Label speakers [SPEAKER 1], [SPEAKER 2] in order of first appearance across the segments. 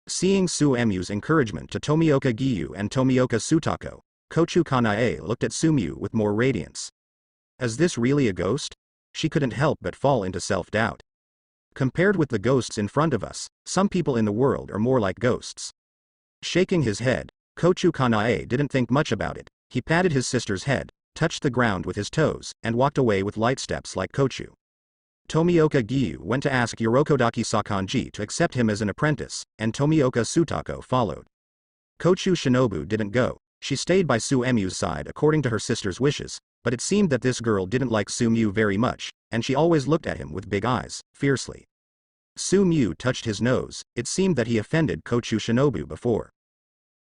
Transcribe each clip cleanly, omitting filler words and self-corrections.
[SPEAKER 1] Seeing Suemyu's encouragement to Tomioka Giyu and Tomioka Sutako, Kochu Kanae looked at Sumyu with more radiance. Is this really a ghost? She couldn't help but fall into self-doubt. Compared with the ghosts in front of us, some people in the world are more like ghosts. Shaking his head, Kochu Kanae didn't think much about it. He patted his sister's head, touched the ground with his toes, and walked away with light steps like Kochu. Tomioka Giyu went to ask Yorokodaki Sakanji to accept him as an apprentice, and Tomioka Sutako followed. Kochu Shinobu didn't go. She stayed by Suemyu's side according to her sister's wishes, but it seemed that this girl didn't like Sumyu very much, and she always looked at him with big eyes, fiercely. Sumyu touched his nose. It seemed that he offended Kochu Shinobu before.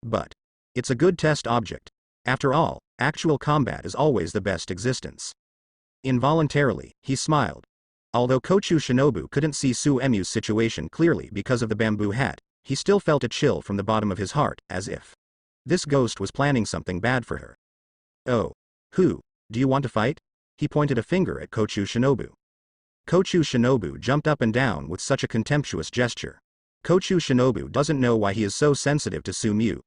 [SPEAKER 1] But it's a good test object. After all, actual combat is always the best existence. Involuntarily, he smiled. Although Kochu Shinobu couldn't see Suemyu's situation clearly because of the bamboo hat, he still felt a chill from the bottom of his heart, as if this ghost was planning something bad for her. Oh. Who? Do you want to fight? He pointed a finger at Kochu Shinobu. Kochu Shinobu jumped up and down with such a contemptuous gesture. Kochu Shinobu doesn't know why he is so sensitive to Sumyu.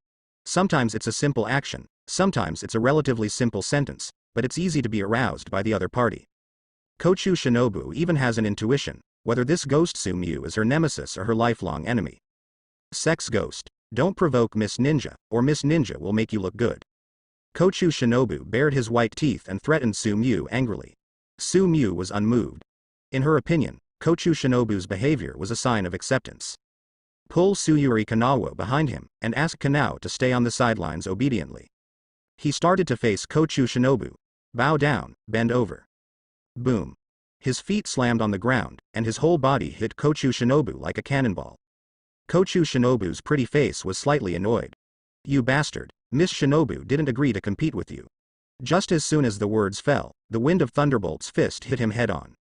[SPEAKER 1] Sometimes it's a simple action, sometimes it's a relatively simple sentence, but it's easy to be aroused by the other party. Kochu Shinobu even has an intuition, whether this ghost Sumyu is her nemesis or her lifelong enemy. Sex ghost. Don't provoke Miss Ninja, or Miss Ninja will make you look good. Kochu Shinobu bared his white teeth and threatened Sumyu angrily. Sumyu was unmoved. In her opinion, Kochu Shinobu's behavior was a sign of acceptance. Pull Suyuri Kanao behind him, and ask Kanao to stay on the sidelines obediently. He started to face Kochu Shinobu. Bow down, bend over. Boom. His feet slammed on the ground, and his whole body hit Kochu Shinobu like a cannonball. Kochu Shinobu's pretty face was slightly annoyed. You bastard, Miss Shinobu didn't agree to compete with you. Just as soon as the words fell, the wind of Thunderbolt's fist hit him head-on.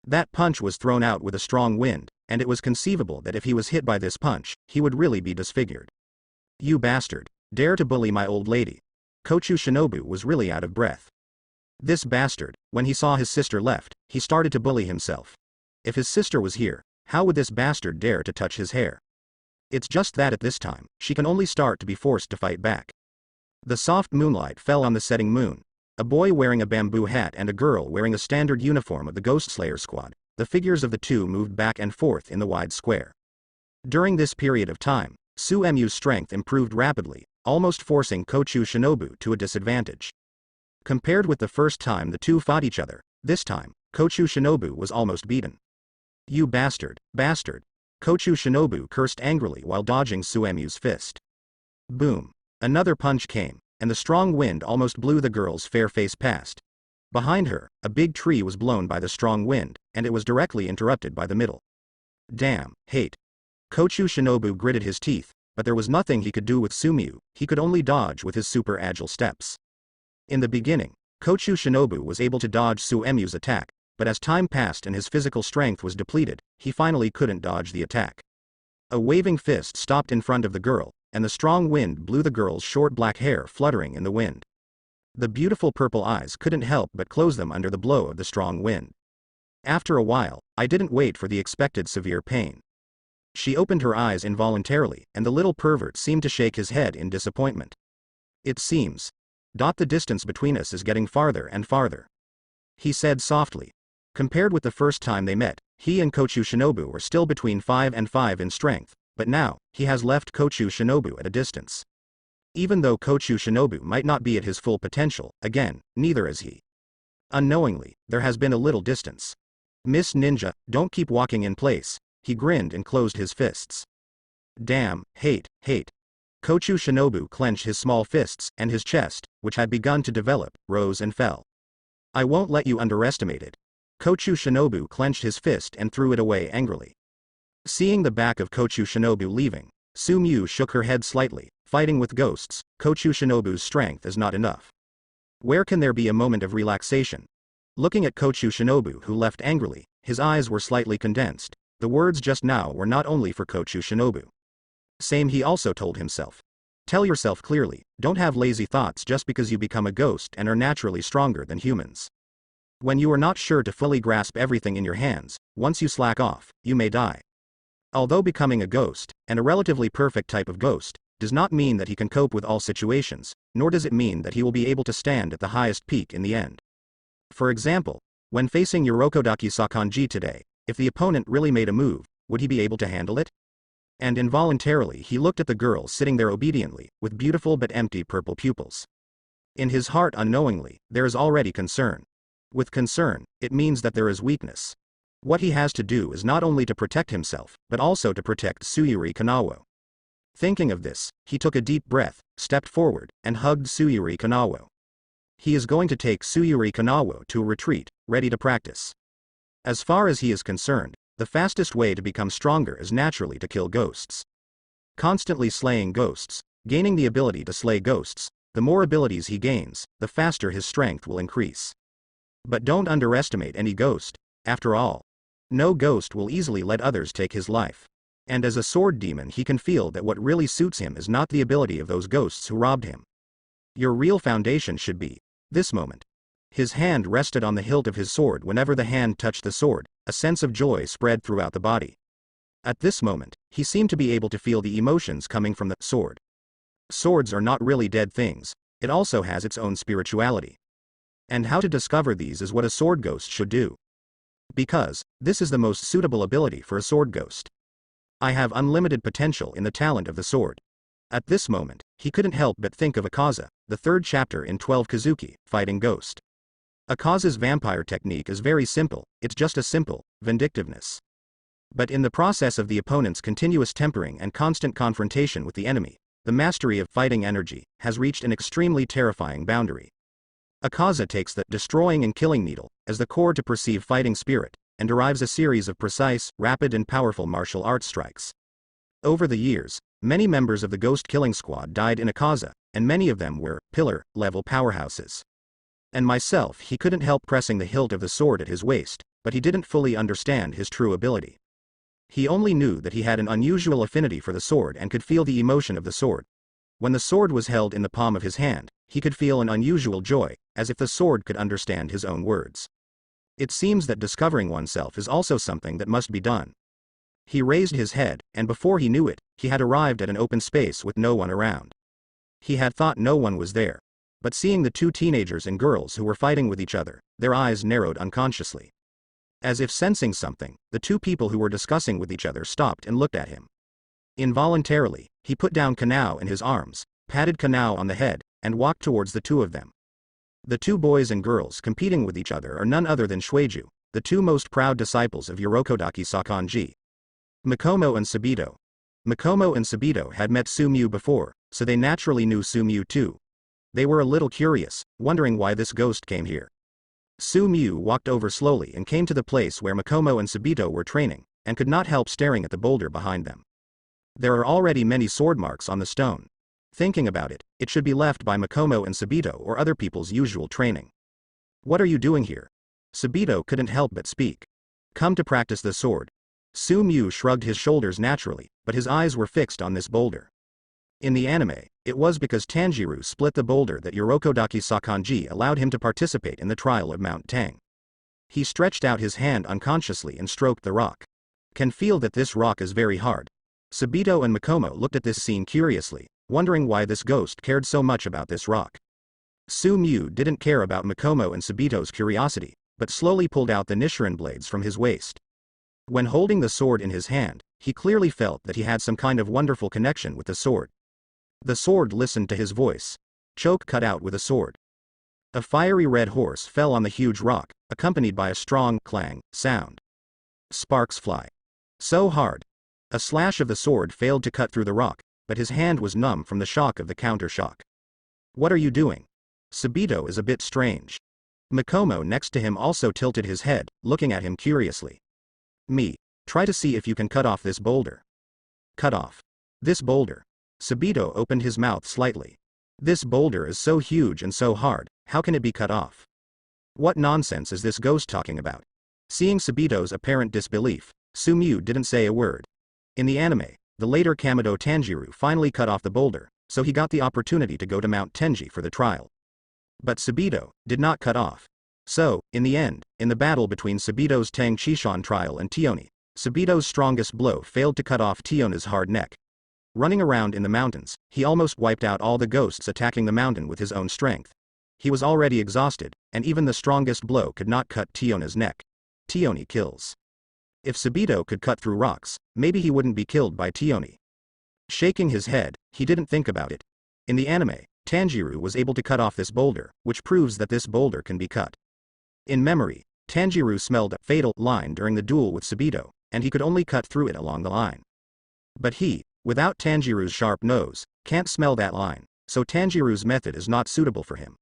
[SPEAKER 1] That punch was thrown out with a strong wind, and it was conceivable that if he was hit by this punch, he would really be disfigured. You bastard, dare to bully my old lady. Kochu Shinobu was really out of breath. This bastard, when he saw his sister left, he started to bully himself. If his sister was here, how would this bastard dare to touch his hair? It's just that at this time, she can only start to be forced to fight back. The soft moonlight fell on the setting moon. A boy wearing a bamboo hat and a girl wearing a standard uniform of the Ghost Slayer squad. The figures of the two moved back and forth in the wide square. During this period of time, Suemyu's strength improved rapidly, almost forcing Kochu Shinobu to a disadvantage. Compared with the first time the two fought each other, this time, Kochu Shinobu was almost beaten. You bastard, bastard. Kochu Shinobu cursed angrily while dodging Suemyu's fist. Boom. Another punch came, and the strong wind almost blew the girl's fair face past. Behind her, a big tree was blown by the strong wind, and it was directly interrupted by the middle. Damn, hate. Kochu Shinobu gritted his teeth, but there was nothing he could do with Sumyu. He could only dodge with his super agile steps. In the beginning, Kochu Shinobu was able to dodge Suemyu's attack, but as time passed and his physical strength was depleted, he finally couldn't dodge the attack. A waving fist stopped in front of the girl, and the strong wind blew the girl's short black hair fluttering in the wind. The beautiful purple eyes couldn't help but close them under the blow of the strong wind. After a while, I didn't wait for the expected severe pain. She opened her eyes involuntarily, and the little pervert seemed to shake his head in disappointment. It seems. The distance between us is getting farther and farther. He said softly. Compared with the first time they met, he and Kochu Shinobu were still between 5 and 5 in strength, but now, he has left Kochu Shinobu at a distance. Even though Kochu Shinobu might not be at his full potential, again, neither is he. Unknowingly, there has been a little distance. Miss Ninja, don't keep walking in place. He grinned and closed his fists. Damn, hate, hate. Kochu Shinobu clenched his small fists, and his chest, which had begun to develop, rose and fell. I won't let you underestimate it. Kochu Shinobu clenched his fist and threw it away angrily. Seeing the back of Kochu Shinobu leaving, Sumyu shook her head slightly. Fighting with ghosts, Kochu Shinobu's strength is not enough. Where can there be a moment of relaxation? Looking at Kochu Shinobu, who left angrily, his eyes were slightly condensed. The words just now were not only for Kochu Shinobu. Same, he also told himself. Tell yourself clearly, don't have lazy thoughts just because you become a ghost and are naturally stronger than humans. When you are not sure to fully grasp everything in your hands, once you slack off, you may die. Although becoming a ghost, and a relatively perfect type of ghost, does not mean that he can cope with all situations, nor does it mean that he will be able to stand at the highest peak in the end. For example, when facing Urokodaki Sakanji today, if the opponent really made a move, would he be able to handle it? And involuntarily he looked at the girl sitting there obediently, with beautiful but empty purple pupils. In his heart unknowingly, there is already concern. With concern, it means that there is weakness. What he has to do is not only to protect himself, but also to protect Tsuyuri Kanao. Thinking of this, he took a deep breath, stepped forward, and hugged Tsuyuri Kanao. He is going to take Tsuyuri Kanao to a retreat, ready to practice. As far as he is concerned, the fastest way to become stronger is naturally to kill ghosts. Constantly slaying ghosts, gaining the ability to slay ghosts, the more abilities he gains, the faster his strength will increase. But don't underestimate any ghost, after all. No ghost will easily let others take his life. And as a sword demon he can feel that what really suits him is not the ability of those ghosts who robbed him. Your real foundation should be this moment. His hand rested on the hilt of his sword. Whenever the hand touched the sword, a sense of joy spread throughout the body. At this moment, he seemed to be able to feel the emotions coming from the sword. Swords are not really dead things, it also has its own spirituality. And how to discover these is what a sword ghost should do. Because this is the most suitable ability for a sword ghost. I have unlimited potential in the talent of the sword. At this moment, he couldn't help but think of Akaza, the third chapter in 12 Kazuki, Fighting Ghost. Akaza's vampire technique is very simple, it's just a simple vindictiveness. But in the process of the opponent's continuous tempering and constant confrontation with the enemy, the mastery of fighting energy has reached an extremely terrifying boundary. Akaza takes the destroying and killing needle as the core to perceive fighting spirit, and derives a series of precise, rapid and powerful martial arts strikes. Over the years, many members of the Ghost Killing Squad died in Akaza, and many of them were pillar-level powerhouses. And myself, he couldn't help pressing the hilt of the sword at his waist, but he didn't fully understand his true ability. He only knew that he had an unusual affinity for the sword and could feel the emotion of the sword. When the sword was held in the palm of his hand, he could feel an unusual joy, as if the sword could understand his own words. It seems that discovering oneself is also something that must be done. He raised his head, and before he knew it, he had arrived at an open space with no one around. He had thought no one was there. But seeing the two teenagers and girls who were fighting with each other, their eyes narrowed unconsciously. As if sensing something, the two people who were discussing with each other stopped and looked at him. Involuntarily, he put down Kanao in his arms, patted Kanao on the head, and walked towards the two of them. The two boys and girls competing with each other are none other than Shueiju, the two most proud disciples of Urokodaki Sakanji. Mikomo and Sabito. Mikomo and Sabito had met Sumiyu before, so they naturally knew Sumiyu too. They were a little curious, wondering why this ghost came here. Sumiyu walked over slowly and came to the place where Mikomo and Sabito were training, and could not help staring at the boulder behind them. There are already many sword marks on the stone. Thinking about it, it should be left by Mikomo and Sabito or other people's usual training. What are you doing here? Sabito couldn't help but speak. Come to practice the sword. Sumiyu shrugged his shoulders naturally, but his eyes were fixed on this boulder. In the anime, it was because Tanjiro split the boulder that Urokodaki Sakanji allowed him to participate in the trial of Mount Tang. He stretched out his hand unconsciously and stroked the rock. Can feel that this rock is very hard. Sabito and Mikomo looked at this scene curiously, wondering why this ghost cared so much about this rock. Sumiyu didn't care about Mikomo and Sabito's curiosity, but slowly pulled out the Nichiren blades from his waist. When holding the sword in his hand, he clearly felt that he had some kind of wonderful connection with the sword. The sword listened to his voice. Choke cut out with a sword. A fiery red horse fell on the huge rock, accompanied by a strong clang sound. Sparks fly. So hard. A slash of the sword failed to cut through the rock, but his hand was numb from the shock of the counter-shock. What are you doing? Sabito is a bit strange. Mikomo next to him also tilted his head, looking at him curiously. Me. Try to see if you can cut off this boulder. Cut off. This boulder. Sabito opened his mouth slightly. This boulder is so huge and so hard, how can it be cut off? What nonsense is this ghost talking about? Seeing Sabito's apparent disbelief, Sumiyu didn't say a word. In the anime, the later Kamado Tanjiro finally cut off the boulder, so he got the opportunity to go to Mount Tenji for the trial. But Sabito did not cut off. So, in the end, in the battle between Sabito's Tang Chishan trial and Tioni, Subito's strongest blow failed to cut off Tiona's hard neck. Running around in the mountains, he almost wiped out all the ghosts attacking the mountain with his own strength. He was already exhausted, and even the strongest blow could not cut Tiona's neck. Tione kills. If Subito could cut through rocks, maybe he wouldn't be killed by Tione. Shaking his head, he didn't think about it. In the anime, Tanjiro was able to cut off this boulder, which proves that this boulder can be cut. In memory, Tanjiro smelled a fatal line during the duel with Subito, and he could only cut through it along the line. But he, without Tanjiro's sharp nose, can't smell that line, so Tanjiro's method is not suitable for him.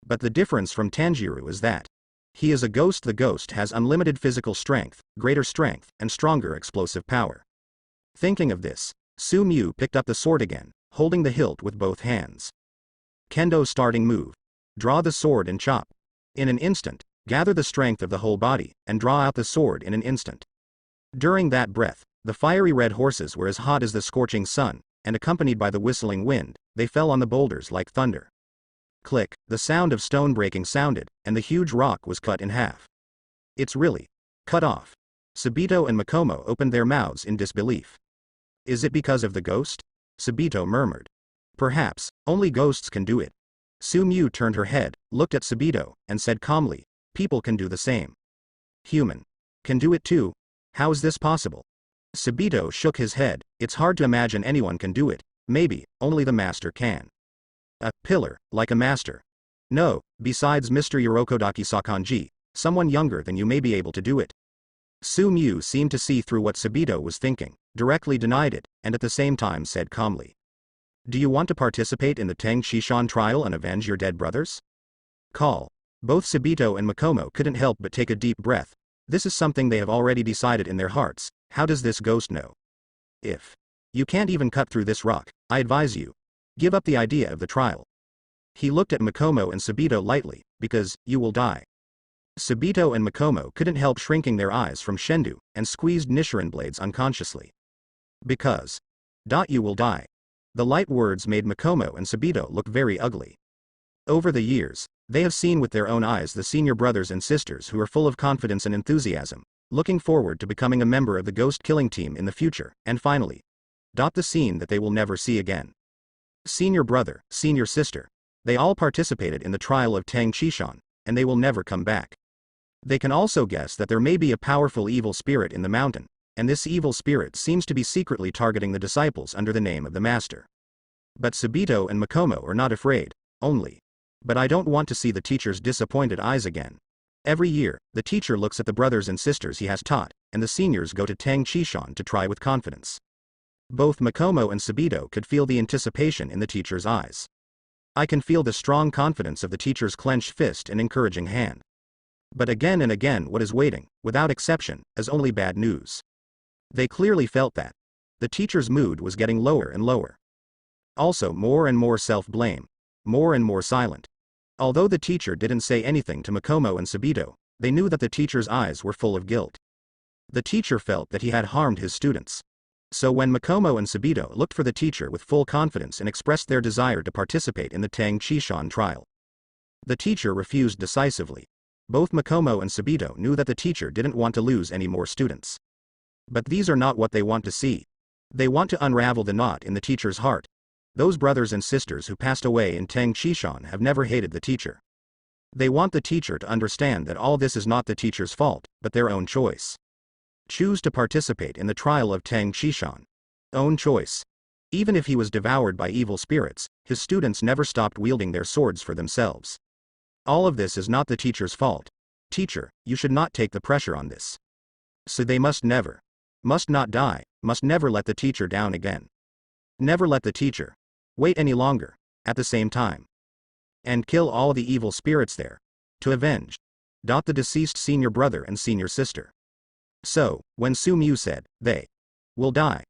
[SPEAKER 1] But the difference from Tanjiro is that he is a ghost. The ghost has unlimited physical strength, greater strength, and stronger explosive power. Thinking of this, Sumiu picked up the sword again, holding the hilt with both hands. Kendo starting move. Draw the sword and chop. In an instant, gather the strength of the whole body, and draw out the sword in an instant. During that breath, the fiery red horses were as hot as the scorching sun, and accompanied by the whistling wind, they fell on the boulders like thunder. Click, the sound of stone breaking sounded, and the huge rock was cut in half. It's really cut off. Subito and Makomo opened their mouths in disbelief. Is it because of the ghost? Subito murmured. Perhaps, only ghosts can do it. Sumiu turned her head, looked at Subito, and said calmly, people can do the same. Human. Can do it too? How is this possible? Subito shook his head. It's hard to imagine anyone can do it. Maybe, only the master can. A pillar, like a master. No, besides Mr. Yorokodaki Sakanji, someone younger than you may be able to do it. Sumiu seemed to see through what Subito was thinking, directly denied it, and at the same time said calmly. Do you want to participate in the Teng Shishan trial and avenge your dead brothers? Call. Both Subito and Makomo couldn't help but take a deep breath. This is something they have already decided in their hearts. How does this ghost know? If you can't even cut through this rock, I advise you, give up the idea of the trial. He looked at Makomo and Subito lightly, because you will die. Subito and Makomo couldn't help shrinking their eyes from Shendu, and squeezed Nichiren blades unconsciously. Because you will die. The light words made Makomo and Subito look very ugly. Over the years, they have seen with their own eyes the senior brothers and sisters who are full of confidence and enthusiasm, looking forward to becoming a member of the ghost killing team in the future, and finally, the scene that they will never see again. Senior brother, senior sister. They all participated in the trial of Teng Shishan, and they will never come back. They can also guess that there may be a powerful evil spirit in the mountain, and this evil spirit seems to be secretly targeting the disciples under the name of the master. But Subito and Makomo are not afraid, only. But I don't want to see the teacher's disappointed eyes again. Every year, the teacher looks at the brothers and sisters he has taught, and the seniors go to Teng Shishan to try with confidence. Both Makomo and Subito could feel the anticipation in the teacher's eyes. I can feel the strong confidence of the teacher's clenched fist and encouraging hand. But again and again what is waiting, without exception, is only bad news. They clearly felt that. The teacher's mood was getting lower and lower. Also more and more self-blame. More and more silent. Although the teacher didn't say anything to Makomo and Subito, they knew that the teacher's eyes were full of guilt. The teacher felt that he had harmed his students. So when Makomo and Subito looked for the teacher with full confidence and expressed their desire to participate in the Teng Shishan trial, the teacher refused decisively. Both Makomo and Subito knew that the teacher didn't want to lose any more students. But these are not what they want to see. They want to unravel the knot in the teacher's heart. Those brothers and sisters who passed away in Teng Shishan have never hated the teacher. They want the teacher to understand that all this is not the teacher's fault, but their own choice. Choose to participate in the trial of Teng Shishan. Own choice. Even if he was devoured by evil spirits, his students never stopped wielding their swords for themselves. All of this is not the teacher's fault. Teacher, you should not take the pressure on this. So they must not die, must never let the teacher down again. Never let the teacher wait any longer, at the same time. And kill all the evil spirits there. To avenge the deceased senior brother and senior sister. So, when Sumiu said, they will die,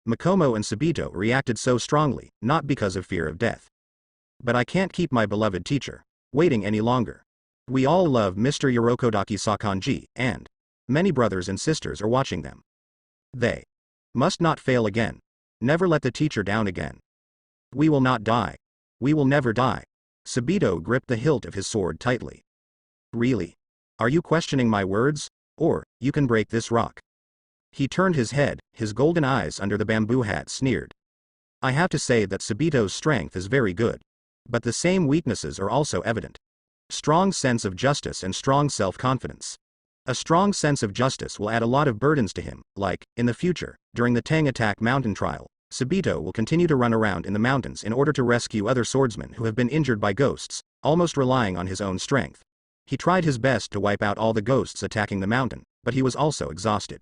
[SPEAKER 1] Makomo and Subito reacted so strongly, not because of fear of death. But I can't keep my beloved teacher waiting any longer. We all love Mr. Yorokodaki Sakanji, and many brothers and sisters are watching them. They must not fail again. Never let the teacher down again. We will not die. We will never die. Subito gripped the hilt of his sword tightly. Really? Are you questioning my words? Or, you can break this rock. He turned his head, his golden eyes under the bamboo hat sneered. I have to say that Subito's strength is very good. But the same weaknesses are also evident. Strong sense of justice and strong self-confidence. A strong sense of justice will add a lot of burdens to him, like, in the future, during the Tang Attack Mountain trial, Subito will continue to run around in the mountains in order to rescue other swordsmen who have been injured by ghosts, almost relying on his own strength. He tried his best to wipe out all the ghosts attacking the mountain, but he was also exhausted.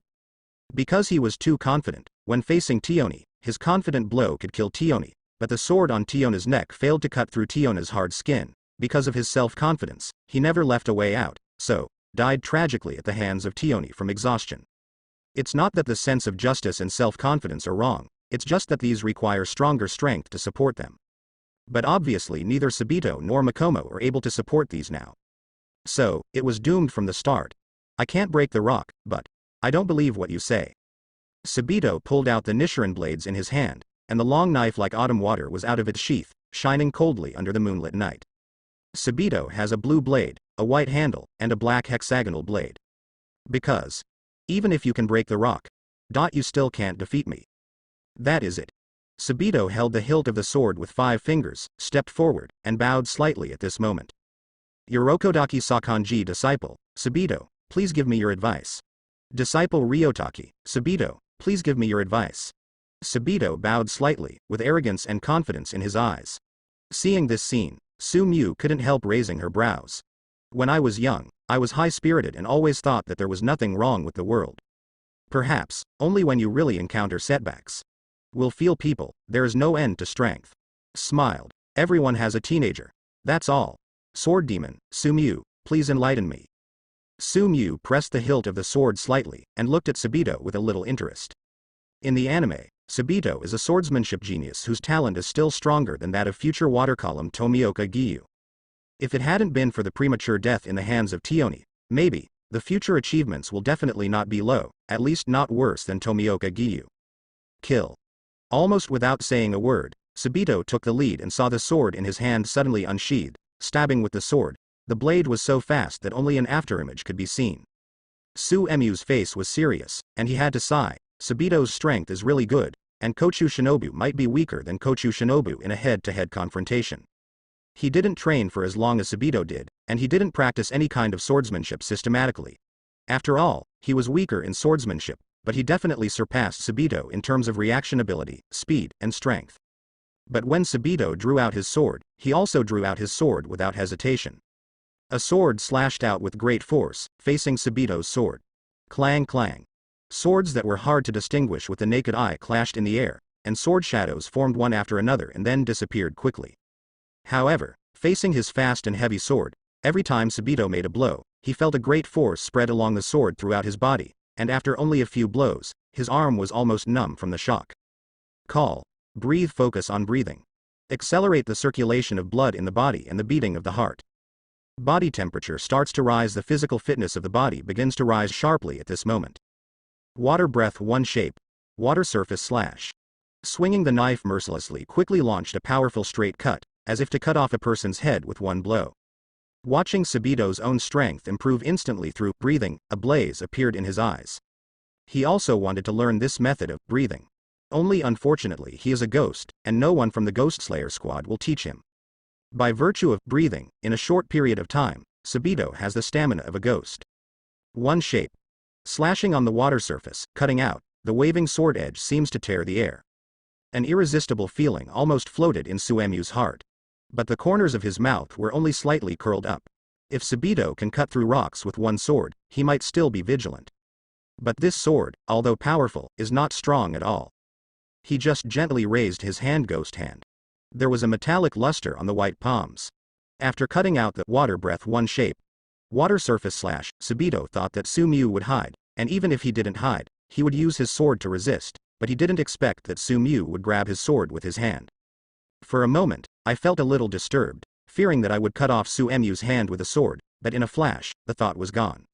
[SPEAKER 1] Because he was too confident, when facing Tione, his confident blow could kill Tione, but the sword on Tione's neck failed to cut through Tione's hard skin. Because of his self-confidence, he never left a way out, so died tragically at the hands of Tione from exhaustion. It's not that the sense of justice and self-confidence are wrong, it's just that these require stronger strength to support them. But obviously neither Subito nor Makomo are able to support these now. So, it was doomed from the start. I can't break the rock, but I don't believe what you say. Subito pulled out the Nichiren blades in his hand, and the long knife like autumn water was out of its sheath, shining coldly under the moonlit night. Subito has a blue blade, a white handle, and a black hexagonal blade. Because, even if you can break the rock, you still can't defeat me. That is it. Subito held the hilt of the sword with 5 fingers, stepped forward, and bowed slightly at this moment. Yorokodaki Sakanji disciple, Subito, please give me your advice. Disciple Ryotaki, Subito, please give me your advice. Subito bowed slightly, with arrogance and confidence in his eyes. Seeing this scene, Su-Mu couldn't help raising her brows. When I was young, I was high-spirited and always thought that there was nothing wrong with the world. Perhaps, only when you really encounter setbacks will feel people, there is no end to strength. Smiled. Everyone has a teenager. That's all. Sword demon, Su-Mu, please enlighten me. Su-Mu pressed the hilt of the sword slightly, and looked at Subito with a little interest. In the anime, Subito is a swordsmanship genius whose talent is still stronger than that of future water column Tomioka Giyu. If it hadn't been for the premature death in the hands of Tione, maybe, the future achievements will definitely not be low, at least not worse than Tomioka Giyu. Kill. Almost without saying a word, Subito took the lead and saw the sword in his hand suddenly unsheathed, stabbing with the sword. The blade was so fast that only an afterimage could be seen. Su-Emu's face was serious, and he had to sigh. Subito's strength is really good, and Kochu Shinobu might be weaker than Kochu Shinobu in a head-to-head confrontation. He didn't train for as long as Subito did, and he didn't practice any kind of swordsmanship systematically. After all, he was weaker in swordsmanship, but he definitely surpassed Subito in terms of reaction ability, speed, and strength. But when Subito drew out his sword, he also drew out his sword without hesitation. A sword slashed out with great force, facing Subito's sword. Clang clang. Swords that were hard to distinguish with the naked eye clashed in the air, and sword shadows formed one after another and then disappeared quickly. However, facing his fast and heavy sword, every time Subito made a blow, he felt a great force spread along the sword throughout his body, and after only a few blows, his arm was almost numb from the shock. Call. Breathe. Focus on breathing. Accelerate the circulation of blood in the body and the beating of the heart. Body temperature starts to rise. The physical fitness of the body begins to rise sharply at this moment. Water breath. One shape. Water surface slash. Swinging the knife mercilessly quickly launched a powerful straight cut, as if to cut off a person's head with one blow. Watching Subito's own strength improve instantly through breathing, a blaze appeared in his eyes. He also wanted to learn this method of breathing. Only unfortunately he is a ghost, and no one from the Ghost Slayer squad will teach him. By virtue of breathing, in a short period of time, Subito has the stamina of a ghost. One shape. Slashing on the water surface, cutting out, the waving sword edge seems to tear the air. An irresistible feeling almost floated in Su-Emu's heart. But the corners of his mouth were only slightly curled up. If Subito can cut through rocks with one sword, he might still be vigilant. But this sword, although powerful, is not strong at all. He just gently raised his hand. Ghost hand. There was a metallic luster on the white palms. After cutting out the water breath one shape, water surface slash, Subito thought that Su-Mu would hide, and even if he didn't hide, he would use his sword to resist, but he didn't expect that Su-Mu would grab his sword with his hand. For a moment, I felt a little disturbed, fearing that I would cut off Su-Emu's hand with a sword, but in a flash, the thought was gone.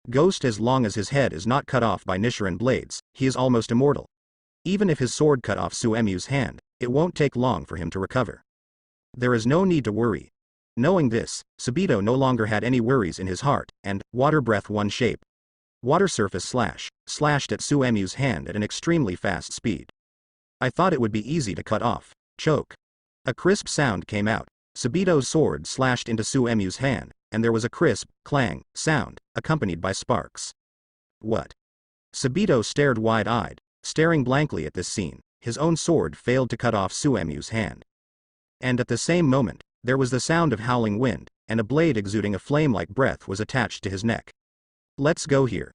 [SPEAKER 1] Ghost. As long as his head is not cut off by Nichiren blades, he is almost immortal. Even if his sword cut off Su-Emu's hand, it won't take long for him to recover. There is no need to worry. Knowing this, Subito no longer had any worries in his heart, and, water breath one shape. Water surface slashed at Suemyu's hand at an extremely fast speed. I thought it would be easy to cut off. Choke. A crisp sound came out. Subito's sword slashed into Suemyu's hand, and there was a crisp, clang, sound, accompanied by sparks. What? Subito stared wide-eyed, staring blankly at this scene. His own sword failed to cut off Suemyu's hand. And at the same moment, there was the sound of howling wind, and a blade exuding a flame-like breath was attached to his neck. Let's go here.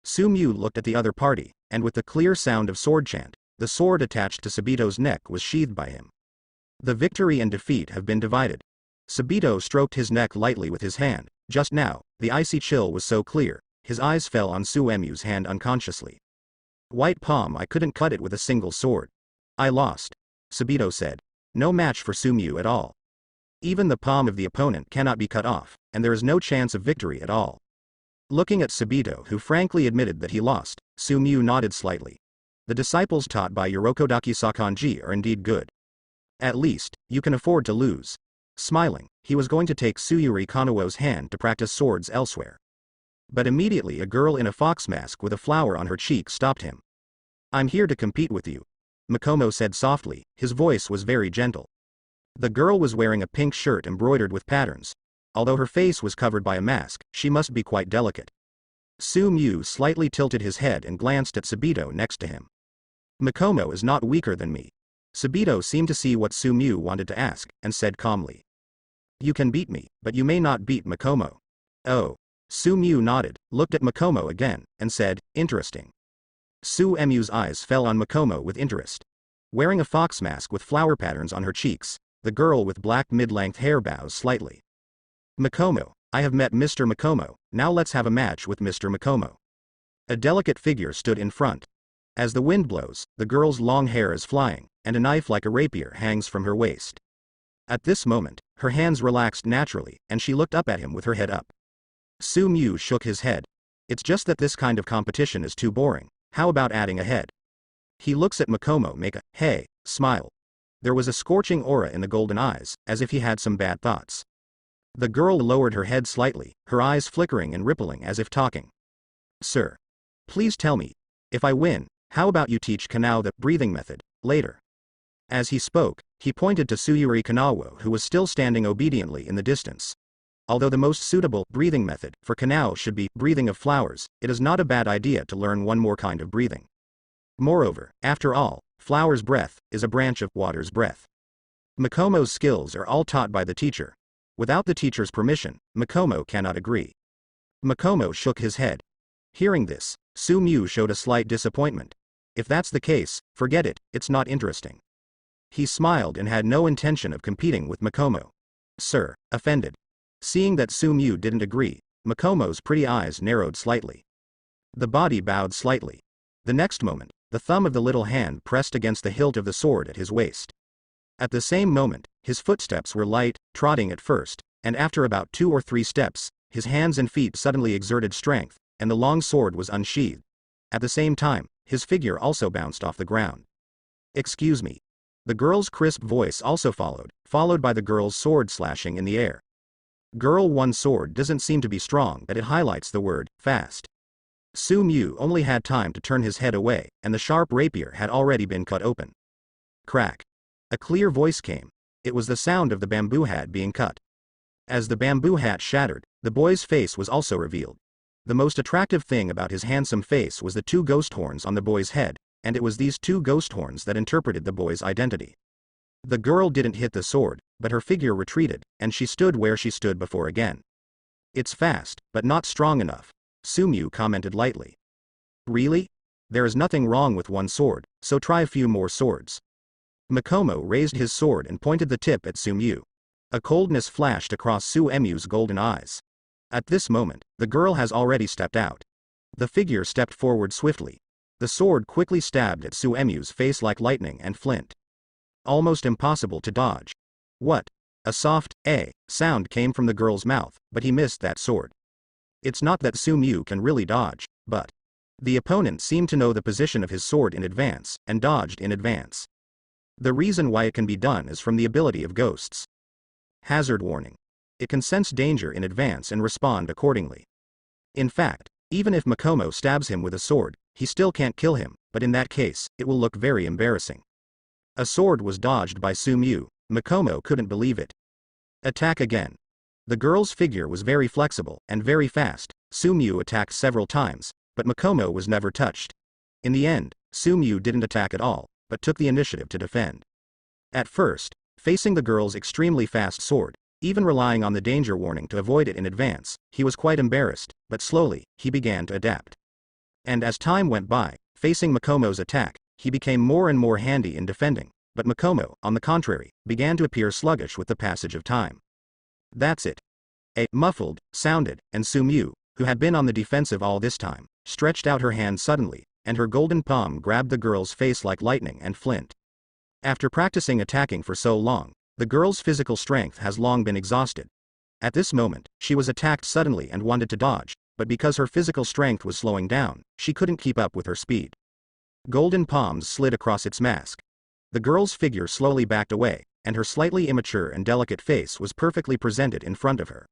[SPEAKER 1] Suemyu looked at the other party, and with the clear sound of sword chant, the sword attached to Subito's neck was sheathed by him. The victory and defeat have been divided. Subito stroked his neck lightly with his hand. Just now, the icy chill was so clear, his eyes fell on Suemyu's hand unconsciously. White palm, I couldn't cut it with a single sword. I lost. Subito said. No match for Suemyu at all. Even the palm of the opponent cannot be cut off, and there is no chance of victory at all. Looking at Subito, who frankly admitted that he lost, Suemyu nodded slightly. The disciples taught by Yorokodaki Sakanji are indeed good. At least, you can afford to lose. Smiling, he was going to take Tsuyuri Kanao's hand to practice swords elsewhere. But immediately a girl in a fox mask with a flower on her cheek stopped him. I'm here to compete with you, Makomo said softly. His voice was very gentle. The girl was wearing a pink shirt embroidered with patterns. Although her face was covered by a mask, she must be quite delicate. Suemyu slightly tilted his head and glanced at Subito next to him. Makomo is not weaker than me. Subito seemed to see what Suemyu wanted to ask, and said calmly. You can beat me, but you may not beat Makomo. Oh. Suemyu nodded, looked at Makomo again, and said, interesting. Suemyu's eyes fell on Makomo with interest. Wearing a fox mask with flower patterns on her cheeks, the girl with black mid-length hair bows slightly. Makomo, I have met Mr. Makomo, now let's have a match with Mr. Makomo. A delicate figure stood in front. As the wind blows, the girl's long hair is flying, and a knife like a rapier hangs from her waist. At this moment, her hands relaxed naturally, and she looked up at him with her head up. Suemyu shook his head. It's just that this kind of competition is too boring. How about adding a head? He looks at Makomo, make a, hey, smile. There was a scorching aura in the golden eyes, as if he had some bad thoughts. The girl lowered her head slightly, her eyes flickering and rippling as if talking. Sir. Please tell me. If I win, how about you teach Kanao the breathing method, later? As he spoke, he pointed to Tsuyuri Kanao, who was still standing obediently in the distance. Although the most suitable breathing method for Kanao should be breathing of flowers, it is not a bad idea to learn one more kind of breathing. Moreover, after all, flower's breath is a branch of water's breath. Makomo's skills are all taught by the teacher. Without the teacher's permission, Makomo cannot agree. Makomo shook his head. Hearing this, Suemyu showed a slight disappointment. If that's the case, forget it, it's not interesting. He smiled and had no intention of competing with Makomo. Sir, offended. Seeing that Suemyu didn't agree, Makomo's pretty eyes narrowed slightly. The body bowed slightly. The next moment, the thumb of the little hand pressed against the hilt of the sword at his waist. At the same moment, his footsteps were light, trotting at first, and after about 2 or 3 steps, his hands and feet suddenly exerted strength, and the long sword was unsheathed. At the same time, his figure also bounced off the ground. Excuse me. The girl's crisp voice also followed by the girl's sword slashing in the air. Girl 1 sword doesn't seem to be strong, but it highlights the word, fast. Suemyu only had time to turn his head away, and the sharp rapier had already been cut open. Crack. A clear voice came. It was the sound of the bamboo hat being cut. As the bamboo hat shattered, the boy's face was also revealed. The most attractive thing about his handsome face was the 2 ghost horns on the boy's head, and it was these 2 ghost horns that interpreted the boy's identity. The girl didn't hit the sword, but her figure retreated, and she stood where she stood before again. It's fast, but not strong enough, Suemyu commented lightly. Really? There is nothing wrong with 1 sword, so try a few more swords. Makomo raised his sword and pointed the tip at Suemyu. A coldness flashed across Suemyu's golden eyes. At this moment, the girl has already stepped out. The figure stepped forward swiftly. The sword quickly stabbed at Suemyu's face like lightning and flint. Almost impossible to dodge. What? A soft, sound came from the girl's mouth, but he missed that sword. It's not that Suemyu can really dodge, but the opponent seemed to know the position of his sword in advance, and dodged in advance. The reason why it can be done is from the ability of ghosts. Hazard warning. It can sense danger in advance and respond accordingly. In fact, Even if Makomo stabs him with a sword, he still can't kill him, but in that case, it will look very embarrassing. A sword was dodged by Sumiyu. Makomo couldn't believe it. Attack again. The girl's figure was very flexible and very fast. Sumiyu attacked several times, but Makomo was never touched. In the end, Sumiyu didn't attack at all, but took the initiative to defend. At first, facing the girl's extremely fast sword, even relying on the danger warning to avoid it in advance, he was quite embarrassed, but slowly, he began to adapt. And as time went by, facing Makomo's attack, he became more and more handy in defending, but Makomo, on the contrary, began to appear sluggish with the passage of time. That's it. A muffled sounded, and Sumiyu, who had been on the defensive all this time, stretched out her hand suddenly, and her golden palm grabbed the girl's face like lightning and flint. After practicing attacking for so long, the girl's physical strength has long been exhausted. At this moment, she was attacked suddenly and wanted to dodge, but because her physical strength was slowing down, she couldn't keep up with her speed. Golden palms slid across its mask. The girl's figure slowly backed away, and her slightly immature and delicate face was perfectly presented in front of her.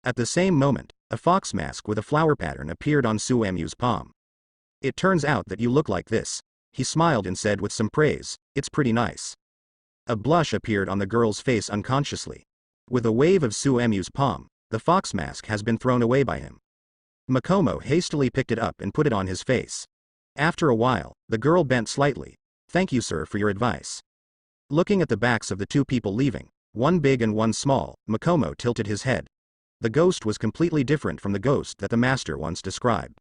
[SPEAKER 1] At the same moment, a fox mask with a flower pattern appeared on Suemyu's palm. It turns out that you look like this. He smiled and said with some praise, "It's pretty nice." A blush appeared on the girl's face unconsciously. With a wave of Suemyu's palm, the fox mask has been thrown away by him. Makomo hastily picked it up and put it on his face. After a while, the girl bent slightly. "Thank you, sir, for your advice." Looking at the backs of the two people leaving, one big and one small, Makomo tilted his head. The ghost was completely different from the ghost that the master once described.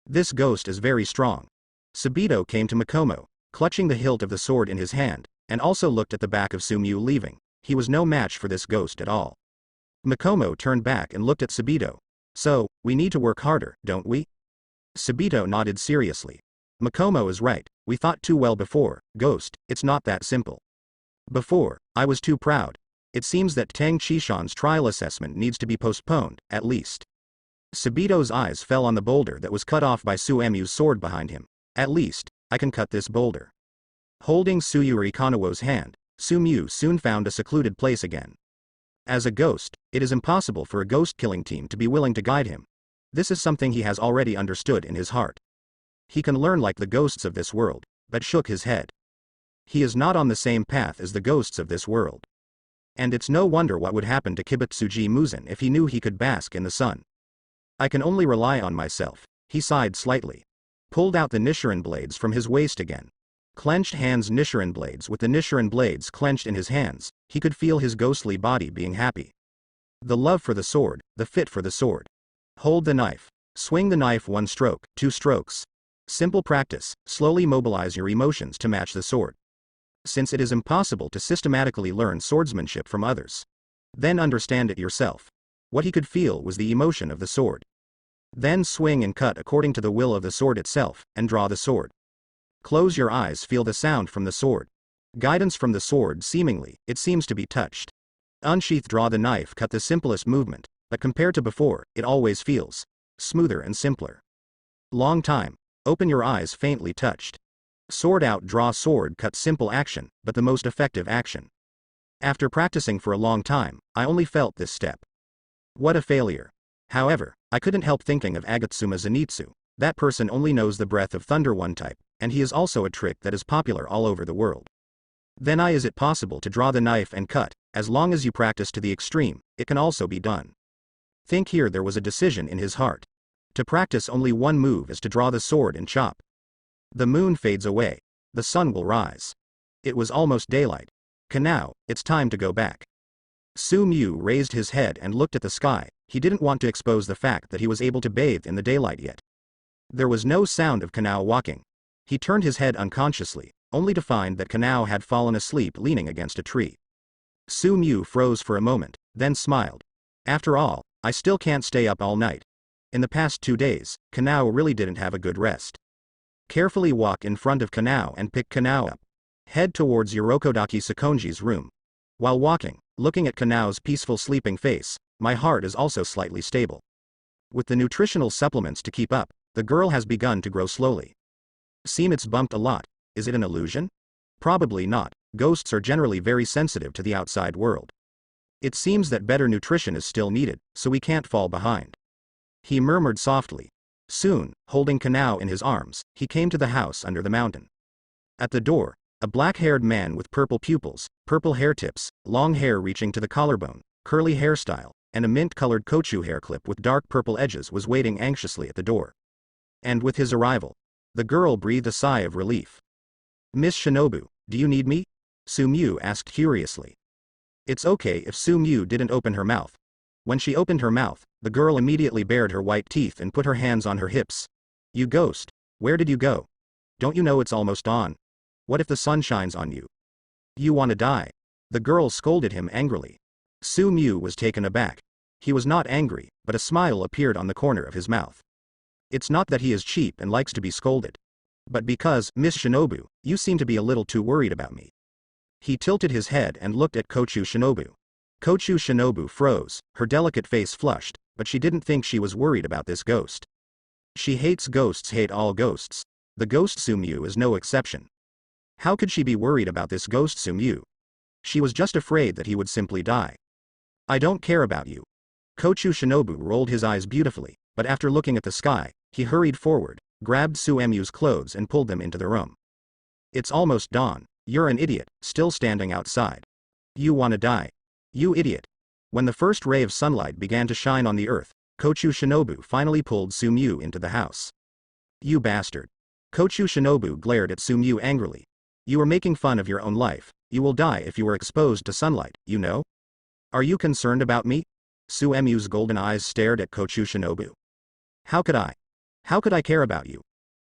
[SPEAKER 1] This ghost is very strong. Subito came to Makomo, clutching the hilt of the sword in his hand, and also looked at the back of Sumiyu leaving. He was no match for this ghost at all. Makomo turned back and looked at Subito. "So, we need to work harder, don't we?" Subito nodded seriously. "Makomo is right, we thought too well before, Ghost, it's not that simple. Before, I was too proud. It seems that Tang Chishan's trial assessment needs to be postponed, at least." Subito's eyes fell on the boulder that was cut off by Suemyu's sword behind him. "At least, I can cut this boulder." Holding Tsuyuri Kanawo's hand, Sumiyu soon found a secluded place again. As a ghost, it is impossible for a ghost-killing team to be willing to guide him. This is something he has already understood in his heart. He can learn like the ghosts of this world, but shook his head. He is not on the same path as the ghosts of this world. And it's no wonder what would happen to Kibutsuji Muzan if he knew he could bask in the sun. "I can only rely on myself," he sighed slightly. Pulled out the Nichiren blades from his waist again. Clenched hands Nichiren blades with the Nichiren blades clenched in his hands, he could feel his ghostly body being happy. The love for the sword, the fit for the sword. Hold the knife. Swing the knife 1 stroke, 2 strokes. Simple practice, slowly mobilize your emotions to match the sword. Since it is impossible to systematically learn swordsmanship from others, then understand it yourself. What he could feel was the emotion of the sword. Then swing and cut according to the will of the sword itself, and draw the sword. Close your eyes, feel the sound from the sword. Guidance from the sword seemingly, it seems to be touched. Unsheath, draw the knife, cut the simplest movement, but compared to before, it always feels smoother and simpler. Long time, open your eyes, faintly touched. Sword out, draw sword, cut, simple action, but the most effective action. After practicing for a long time, I only felt this step. What a failure. However, I couldn't help thinking of Agatsuma Zenitsu. That person only knows the breath of thunder one type, and he is also a trick that is popular all over the world. Then is it possible to draw the knife and cut? As long as you practice to the extreme, it can also be done. Think here, there was a decision in his heart. To practice only one move is to draw the sword and chop. The moon fades away. The sun will rise. It was almost daylight. Kanao, it's time to go back. Sumiyu raised his head and looked at the sky. He didn't want to expose the fact that he was able to bathe in the daylight yet. There was no sound of Kanao walking. He turned his head unconsciously, only to find that Kanao had fallen asleep leaning against a tree. Sumiyu froze for a moment, then smiled. After all, I still can't stay up all night. In the past 2 days, Kanao really didn't have a good rest. Carefully walk in front of Kanao and pick Kanao up. Head towards Yorokodaki Sakonji's room. While walking, looking at Kanao's peaceful sleeping face, my heart is also slightly stable. With the nutritional supplements to keep up, the girl has begun to grow slowly. Seem it's bumped a lot. Is it an illusion? Probably not. Ghosts are generally very sensitive to the outside world. It seems that better nutrition is still needed, so we can't fall behind. He murmured softly. Soon, holding Kanao in his arms, he came to the house under the mountain. At the door, a black-haired man with purple pupils, purple hair tips, long hair reaching to the collarbone, curly hairstyle, and a mint-colored kochu hair clip with dark purple edges was waiting anxiously at the door. And with his arrival, the girl breathed a sigh of relief. "Miss Shinobu, do you need me?" Sumyu asked curiously. It's okay if Sumyu didn't open her mouth. When she opened her mouth, the girl immediately bared her white teeth and put her hands on her hips. "You ghost, where did you go? Don't you know it's almost dawn? What if the sun shines on you? You wanna die?" The girl scolded him angrily. Sumyu was taken aback. He was not angry, but a smile appeared on the corner of his mouth. It's not that he is cheap and likes to be scolded. But because, Miss Shinobu, you seem to be a little too worried about me. He tilted his head and looked at Kochu Shinobu. Kochu Shinobu froze, her delicate face flushed, but she didn't think she was worried about this ghost. She hates ghosts, hate all ghosts. The ghost Sumyu is no exception. How could she be worried about this ghost Sumyu? She was just afraid that he would simply die. "I don't care about you." Kochu Shinobu rolled his eyes beautifully, but after looking at the sky, he hurried forward, grabbed Suemyu's clothes and pulled them into the room. "It's almost dawn. You're an idiot, still standing outside. You wanna die? You idiot." When the first ray of sunlight began to shine on the earth, Kochu Shinobu finally pulled Sumyu into the house. "You bastard." Kochu Shinobu glared at Sumyu angrily. "You are making fun of your own life. You will die if you are exposed to sunlight, you know? Are you concerned about me?" Suemyu's golden eyes stared at Kochu Shinobu. How could I care about you?"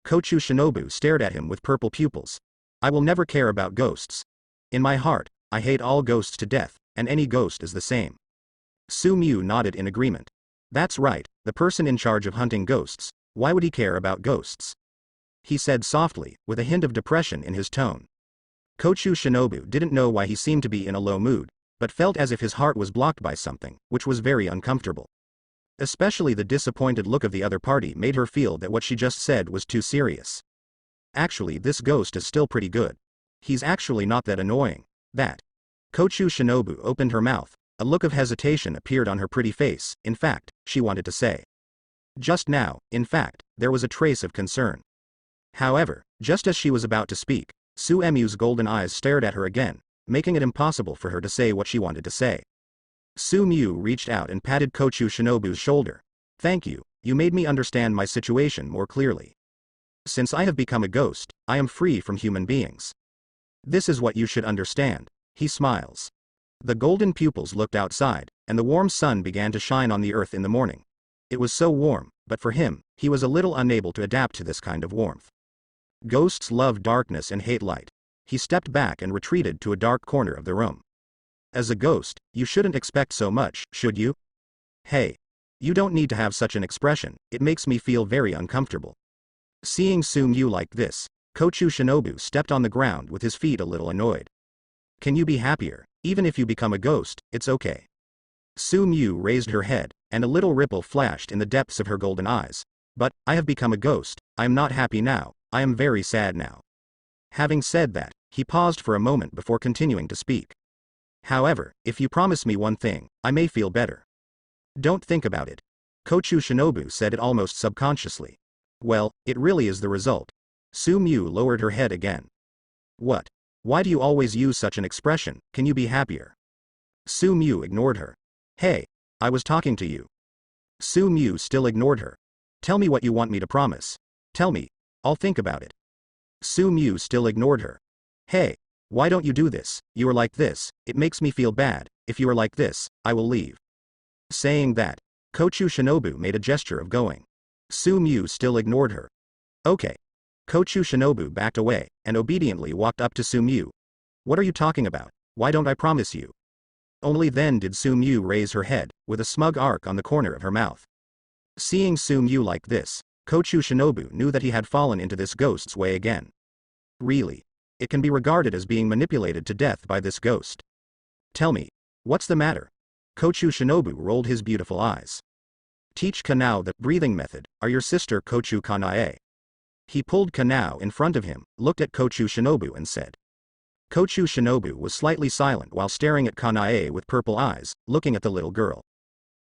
[SPEAKER 1] Kochu Shinobu stared at him with purple pupils. "I will never care about ghosts. In my heart, I hate all ghosts to death, and any ghost is the same." Sumyu nodded in agreement. "That's right, the person in charge of hunting ghosts. Why would he care about ghosts?" he said softly, with a hint of depression in his tone. Kochu Shinobu didn't know why he seemed to be in a low mood, but felt as if his heart was blocked by something, which was very uncomfortable. Especially the disappointed look of the other party made her feel that what she just said was too serious. Actually, this ghost is still pretty good. He's actually not that annoying. That. Kochu Shinobu opened her mouth. A look of hesitation appeared on her pretty face. In fact, she wanted to say. Just now, in fact, there was a trace of concern. However, just as she was about to speak, Suemyu's golden eyes stared at her again, making it impossible for her to say what she wanted to say. Sumyu reached out and patted Kochu Shinobu's shoulder. "Thank you, you made me understand my situation more clearly. Since I have become a ghost, I am free from human beings. This is what you should understand." He smiles. The golden pupils looked outside, and the warm sun began to shine on the earth in the morning. It was so warm, but for him, he was a little unable to adapt to this kind of warmth. Ghosts love darkness and hate light. He stepped back and retreated to a dark corner of the room. As a ghost, you shouldn't expect so much, should you? Hey. You don't need to have such an expression, it makes me feel very uncomfortable. Seeing Sumyu like this, Kochu Shinobu stepped on the ground with his feet a little annoyed. Can you be happier? Even if you become a ghost, it's okay. Sumyu raised her head, and a little ripple flashed in the depths of her golden eyes. But, I have become a ghost, I am not happy now, I am very sad now. Having said that, he paused for a moment before continuing to speak. However, if you promise me one thing, I may feel better. Don't think about it. Kochu Shinobu said it almost subconsciously. Well, it really is the result. Sumyu lowered her head again. What? Why do you always use such an expression, can you be happier? Sumyu ignored her. Hey, I was talking to you. Sumyu still ignored her. Tell me what you want me to promise. Tell me, I'll think about it. Sumyu still ignored her. Hey, why don't you do this? You are like this, it makes me feel bad, if you are like this, I will leave. Saying that, Kochu Shinobu made a gesture of going. Sumyu still ignored her. Okay. Kochu Shinobu backed away, and obediently walked up to Sumyu. What are you talking about? Why don't I promise you? Only then did Sumyu raise her head, with a smug arc on the corner of her mouth. Seeing Sumyu like this, Kochu Shinobu knew that he had fallen into this ghost's way again. Really? It can be regarded as being manipulated to death by this ghost. Tell me, what's the matter? Kochu Shinobu rolled his beautiful eyes. Teach Kanao the breathing method, are your sister Kochu Kanae. He pulled Kanao in front of him, looked at Kochu Shinobu and said. Kochu Shinobu was slightly silent while staring at Kanae with purple eyes, looking at the little girl.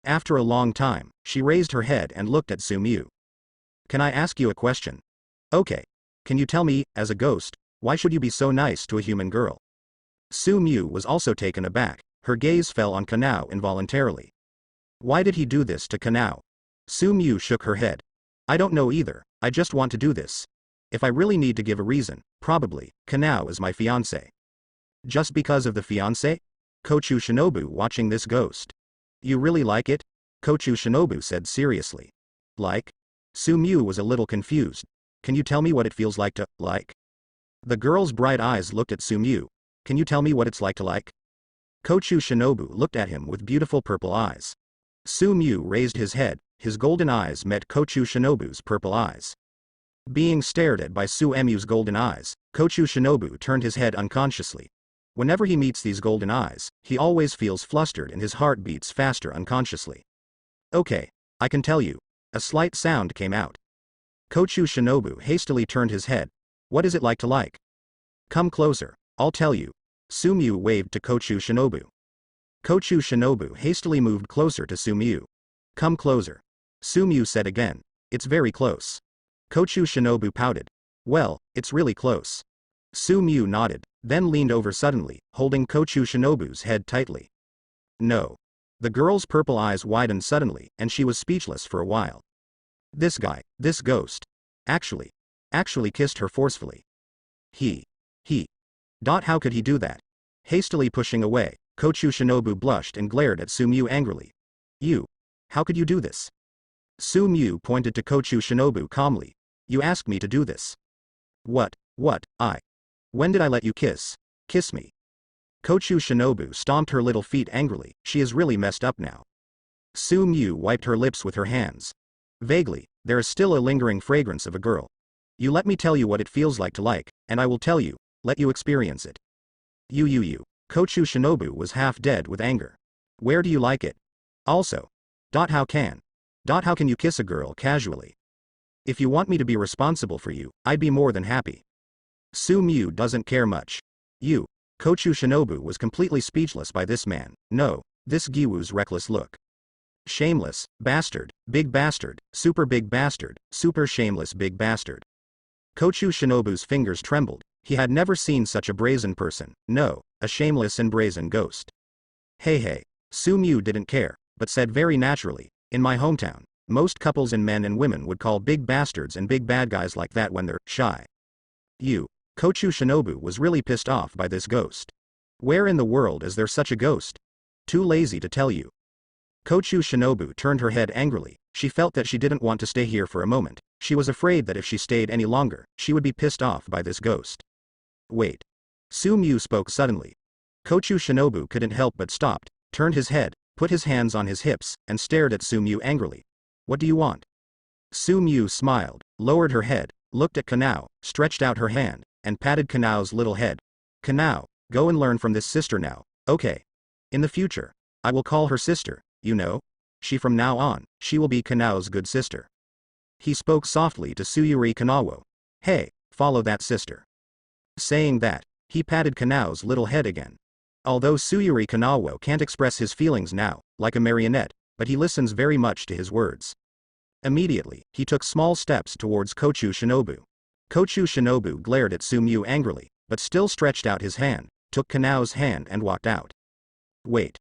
[SPEAKER 1] After a long time, she raised her head and looked at Sumyu. Can I ask you a question? Okay. Can you tell me, as a ghost, why should you be so nice to a human girl? Su Mu was also taken aback. Her gaze fell on Kanao involuntarily. Why did he do this to Kanao? Su Mu shook her head. I don't know either, I just want to do this. If I really need to give a reason, probably, Kanao is my fiancé. Just because of the fiancé? Kochu Shinobu watching this ghost. You really like it? Kochu Shinobu said seriously. Like? Su Mu was a little confused. Can you tell me what it feels like to, like? The girl's bright eyes looked at Su Mu. Can you tell me what it's like to like? Kochu Shinobu looked at him with beautiful purple eyes. Su Mu raised his head, his golden eyes met Kochu Shinobu's purple eyes. Being stared at by Su Mu's golden eyes, Kochu Shinobu turned his head unconsciously. Whenever he meets these golden eyes, he always feels flustered and his heart beats faster unconsciously. Okay, I can tell you. A slight sound came out. Kochu Shinobu hastily turned his head. What is it like to like? Come closer, I'll tell you. Su Mu waved to Kochu Shinobu. Kochu Shinobu hastily moved closer to Su Mu. Come closer. Su Mu said again. It's very close. Kochu Shinobu pouted. Well, it's really close. Su Mu nodded, then leaned over suddenly, holding Kochu Shinobu's head tightly. No. The girl's purple eyes widened suddenly, and she was speechless for a while. This guy, this ghost. Actually kissed her forcefully. He. How could he do that? Hastily pushing away, Kochu Shinobu blushed and glared at Su Mu angrily. You. How could you do this? Su Mu pointed to Kochu Shinobu calmly. You asked me to do this. What, I. When did I let you kiss? Kiss me. Kochu Shinobu stomped her little feet angrily, she is really messed up now. Su Mu wiped her lips with her hands. Vaguely, there is still a lingering fragrance of a girl. You let me tell you what it feels like to like, and I will tell you, let you experience it. You. Kochu Shinobu was half dead with anger. Where do you like it? Also. How can you kiss a girl casually? If you want me to be responsible for you, I'd be more than happy. Su Mu doesn't care much. You. Kochu Shinobu was completely speechless by this man. No, this Giwu's reckless look. Shameless, bastard, big bastard, super shameless big bastard. Kochu Shinobu's fingers trembled. He had never seen such a brazen person. No, a shameless and brazen ghost. Hey. Su Mu didn't care, but said very naturally, in my hometown, most couples and men and women would call big bastards and big bad guys like that when they're shy. You. Kochu Shinobu was really pissed off by this ghost. Where in the world is there such a ghost? Too lazy to tell you. Kochu Shinobu turned her head angrily. She felt that she didn't want to stay here for a moment. She was afraid that if she stayed any longer, she would be pissed off by this ghost. Wait. Su Mu spoke suddenly. Kochu Shinobu couldn't help but stopped, turned his head, put his hands on his hips, and stared at Su Mu angrily. What do you want? Su Mu smiled, lowered her head, looked at Kanao, stretched out her hand, and patted Kanao's little head. Kanao, go and learn from this sister now, okay? In the future, I will call her sister, you know? From now on, she will be Kanao's good sister. He spoke softly to Suyuri Kanawo. Hey, follow that sister. Saying that, he patted Kanao's little head again. Although Suyuri Kanawo can't express his feelings now, like a marionette, but he listens very much to his words. Immediately, he took small steps towards Kochu Shinobu. Kochu Shinobu glared at Su Mu angrily, but still stretched out his hand, took Kanao's hand and walked out. Wait.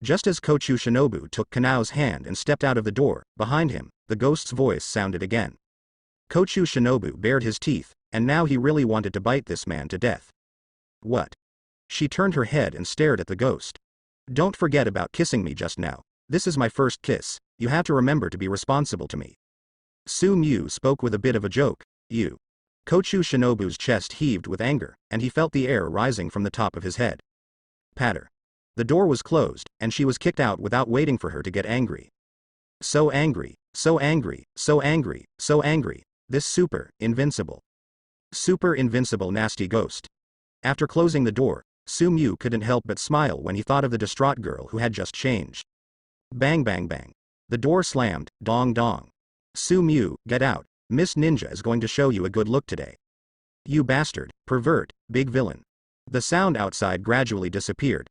[SPEAKER 1] Just as Kochu Shinobu took Kanao's hand and stepped out of the door, behind him, the ghost's voice sounded again. Kochu Shinobu bared his teeth, and now he really wanted to bite this man to death. What? She turned her head and stared at the ghost. Don't forget about kissing me just now. This is my first kiss, you have to remember to be responsible to me. Su Mu spoke with a bit of a joke. You. Kochu Shinobu's chest heaved with anger, and he felt the air rising from the top of his head. Patter. The door was closed, and she was kicked out without waiting for her to get angry. So angry, this super invincible nasty ghost. After closing the door, Su Mu couldn't help but smile when he thought of the distraught girl who had just changed. Bang bang bang. The door slammed, dong dong. Su Mu, get out, Miss Ninja is going to show you a good look today. You bastard, pervert, big villain. The sound outside gradually disappeared.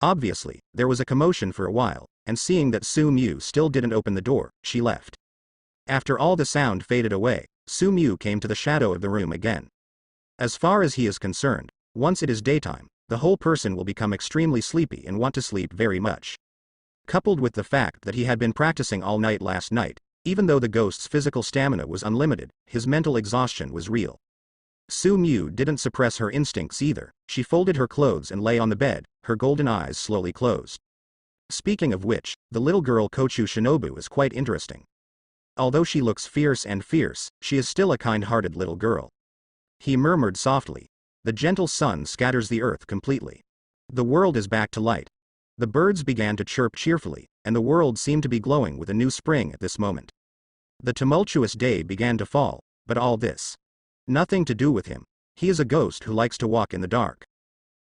[SPEAKER 1] Obviously, there was a commotion for a while, and seeing that Su Mu still didn't open the door, she left. After all the sound faded away, Su-mu came to the shadow of the room again. As far as he is concerned, once it is daytime, the whole person will become extremely sleepy and want to sleep very much. Coupled with the fact that he had been practicing all night last night, even though the ghost's physical stamina was unlimited, his mental exhaustion was real. Su-mu didn't suppress her instincts either. She folded her clothes and lay on the bed, her golden eyes slowly closed. Speaking of which, the little girl Kochu Shinobu is quite interesting. Although she looks fierce, she is still a kind-hearted little girl. He murmured softly. The gentle sun scatters the earth completely. The world is back to light. The birds began to chirp cheerfully, and the world seemed to be glowing with a new spring at this moment. The tumultuous day began to fall, but all this. Nothing to do with him. He is a ghost who likes to walk in the dark.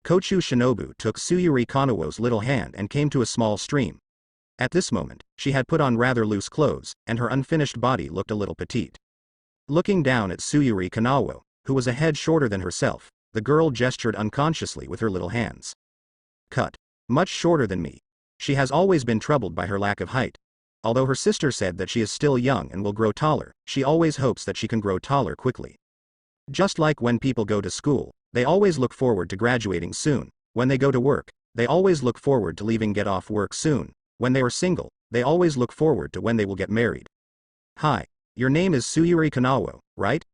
[SPEAKER 1] Kochu Shinobu took Tsuyuri Kanawo's little hand and came to a small stream. At this moment, she had put on rather loose clothes, and her unfinished body looked a little petite. Looking down at Tsuyuri Kanawo, who was a head shorter than herself, the girl gestured unconsciously with her little hands. Cut. Much shorter than me. She has always been troubled by her lack of height. Although her sister said that she is still young and will grow taller, she always hopes that she can grow taller quickly. Just like when people go to school, they always look forward to graduating soon. When they go to work, they always look forward to leaving get off work soon. When they are single, they always look forward to when they will get married. Hi. Your name is Tsuyuri Kanawo, right?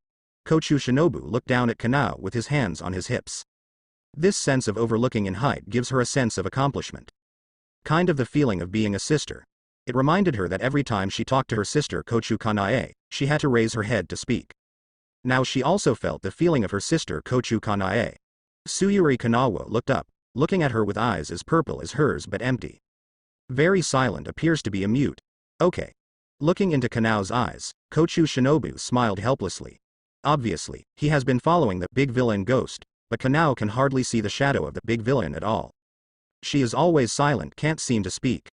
[SPEAKER 1] Kochu Shinobu looked down at Kanao with his hands on his hips. This sense of overlooking in height gives her a sense of accomplishment. Kind of the feeling of being a sister. It reminded her that every time she talked to her sister Kochu Kanae, she had to raise her head to speak. Now she also felt the feeling of her sister Kochu Kanae. Tsuyuri Kanawa looked up, looking at her with eyes as purple as hers but empty. Very silent, appears to be a mute. Okay. Looking into Kanao's eyes, Kochu Shinobu smiled helplessly. Obviously, he has been following the big villain ghost, but Kanao can hardly see the shadow of the big villain at all. She is always silent, can't seem to speak.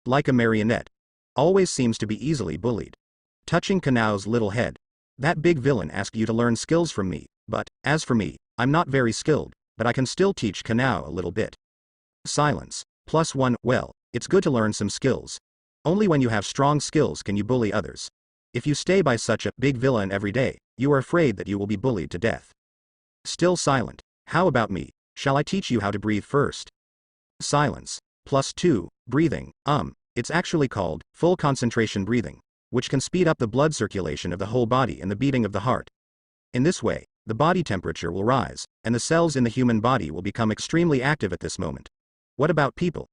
[SPEAKER 1] Like a marionette. Always seems to be easily bullied. Touching Kanao's little head. That big villain asked you to learn skills from me, but, as for me, I'm not very skilled, but I can still teach Kanao a little bit. Silence. +1, well, it's good to learn some skills. Only when you have strong skills can you bully others. If you stay by such a big villain every day, you are afraid that you will be bullied to death. Still silent. How about me? Shall I teach you how to breathe first? Silence. +2, breathing, it's actually called full concentration breathing, which can speed up the blood circulation of the whole body and the beating of the heart. In this way, the body temperature will rise, and the cells in the human body will become extremely active at this moment. What about people?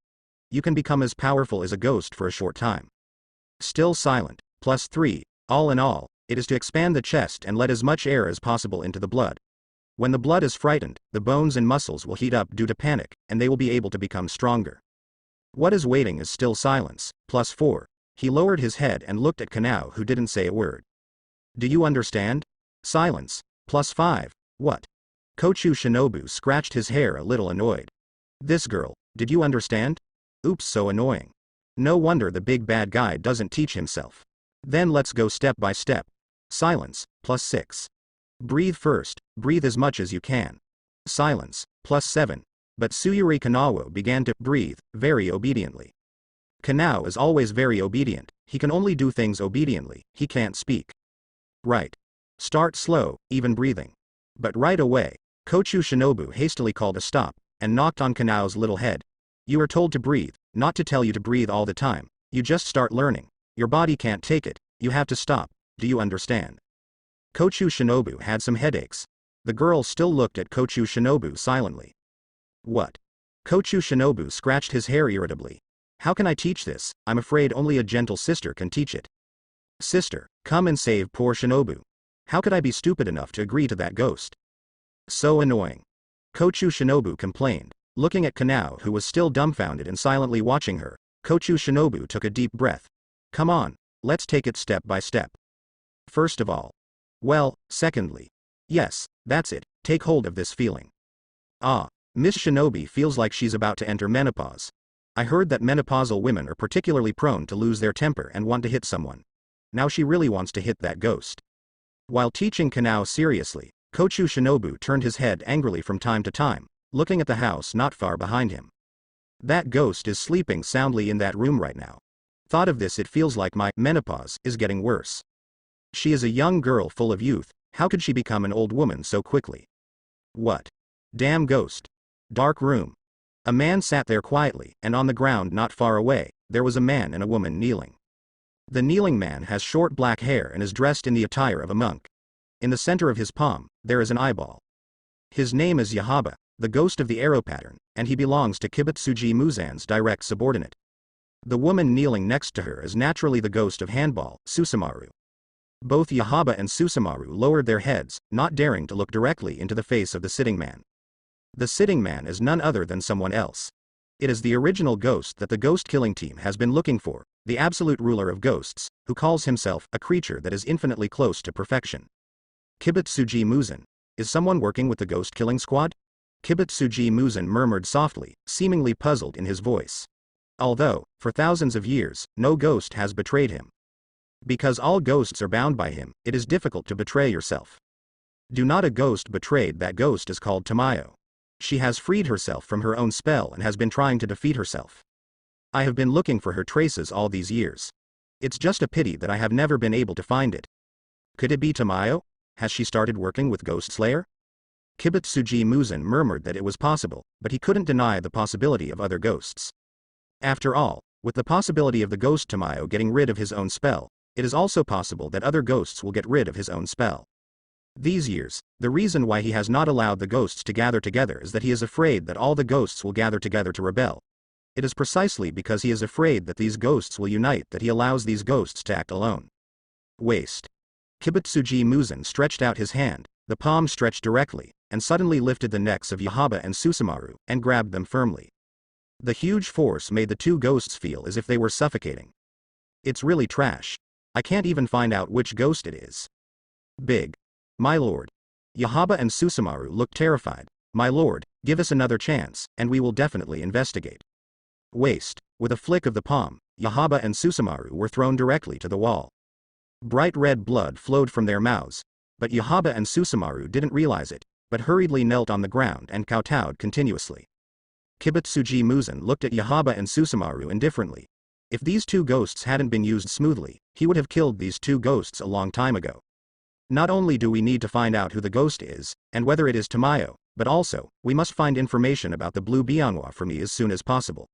[SPEAKER 1] You can become as powerful as a ghost for a short time. Still silent. +3, all in all, it is to expand the chest and let as much air as possible into the blood. When the blood is frightened, the bones and muscles will heat up due to panic, and they will be able to become stronger. What is waiting is still silence. +4. He lowered his head and looked at Kanao, who didn't say a word. Do you understand? Silence. +5. What? Kochu Shinobu scratched his hair a little annoyed. This girl, did you understand? Oops, so annoying. No wonder the big bad guy doesn't teach himself. Then let's go step by step. Silence. +6. Breathe first, breathe as much as you can. Silence. +7. But Tsuyuri Kanawo began to breathe, very obediently. Kanao is always very obedient, he can only do things obediently, he can't speak. Right. Start slow, even breathing. But right away, Kochu Shinobu hastily called a stop, and knocked on Kanao's little head. You are told to breathe, not to tell you to breathe all the time, you just start learning. Your body can't take it, you have to stop, do you understand? Kochu Shinobu had some headaches. The girl still looked at Kochu Shinobu silently. What? Kochu Shinobu scratched his hair irritably. How can I teach this? I'm afraid only a gentle sister can teach it. Sister, come and save poor Shinobu. How could I be stupid enough to agree to that ghost? So annoying. Kochu Shinobu complained. Looking at Kanao, who was still dumbfounded and silently watching her, Kochu Shinobu took a deep breath. Come on, let's take it step by step. First of all. Well, secondly. Yes, that's it, take hold of this feeling. Ah. Miss Shinobi feels like she's about to enter menopause. I heard that menopausal women are particularly prone to lose their temper and want to hit someone. Now she really wants to hit that ghost. While teaching Kanao seriously, Kochu Shinobu turned his head angrily from time to time, looking at the house not far behind him. That ghost is sleeping soundly in that room right now. Thought of this, it feels like my menopause is getting worse. She is a young girl full of youth, how could she become an old woman so quickly? What? Damn ghost. Dark room. A man sat there quietly, and on the ground not far away, there was a man and a woman kneeling. The kneeling man has short black hair and is dressed in the attire of a monk. In the center of his palm, there is an eyeball. His name is Yahaba, the ghost of the arrow pattern, and he belongs to Kibutsuji Muzan's direct subordinate. The woman kneeling next to her is naturally the ghost of handball, Susamaru. Both Yahaba and Susamaru lowered their heads, not daring to look directly into the face of the sitting man. The sitting man is none other than someone else. It is the original ghost that the ghost killing team has been looking for, the absolute ruler of ghosts, who calls himself a creature that is infinitely close to perfection. Kibutsuji Muzan. Is someone working with the ghost killing squad? Kibutsuji Muzan murmured softly, seemingly puzzled in his voice. Although, for thousands of years, no ghost has betrayed him. Because all ghosts are bound by him, it is difficult to betray yourself. Do not a ghost betrayed, that ghost is called Tamayo. She has freed herself from her own spell and has been trying to defeat herself. I have been looking for her traces all these years. It's just a pity that I have never been able to find it. Could it be Tamayo? Has she started working with Ghost Slayer? Kibutsuji Muzan murmured that it was possible, but he couldn't deny the possibility of other ghosts. After all, with the possibility of the ghost Tamayo getting rid of his own spell, it is also possible that other ghosts will get rid of his own spell. These years, the reason why he has not allowed the ghosts to gather together is that he is afraid that all the ghosts will gather together to rebel. It is precisely because he is afraid that these ghosts will unite that he allows these ghosts to act alone. Waste. Kibutsuji Muzan stretched out his hand, the palm stretched directly, and suddenly lifted the necks of Yahaba and Susamaru, and grabbed them firmly. The huge force made the two ghosts feel as if they were suffocating. It's really trash. I can't even find out which ghost it is. Big. My lord. Yahaba and Susamaru looked terrified. My lord, give us another chance, and we will definitely investigate. Waste. With a flick of the palm, Yahaba and Susamaru were thrown directly to the wall. Bright red blood flowed from their mouths, but Yahaba and Susamaru didn't realize it, but hurriedly knelt on the ground and kowtowed continuously. Kibutsuji Muzan looked at Yahaba and Susamaru indifferently. If these two ghosts hadn't been used smoothly, he would have killed these two ghosts a long time ago. Not only do we need to find out who the ghost is, and whether it is Tamayo, but also, we must find information about the blue Bianwa for me as soon as possible.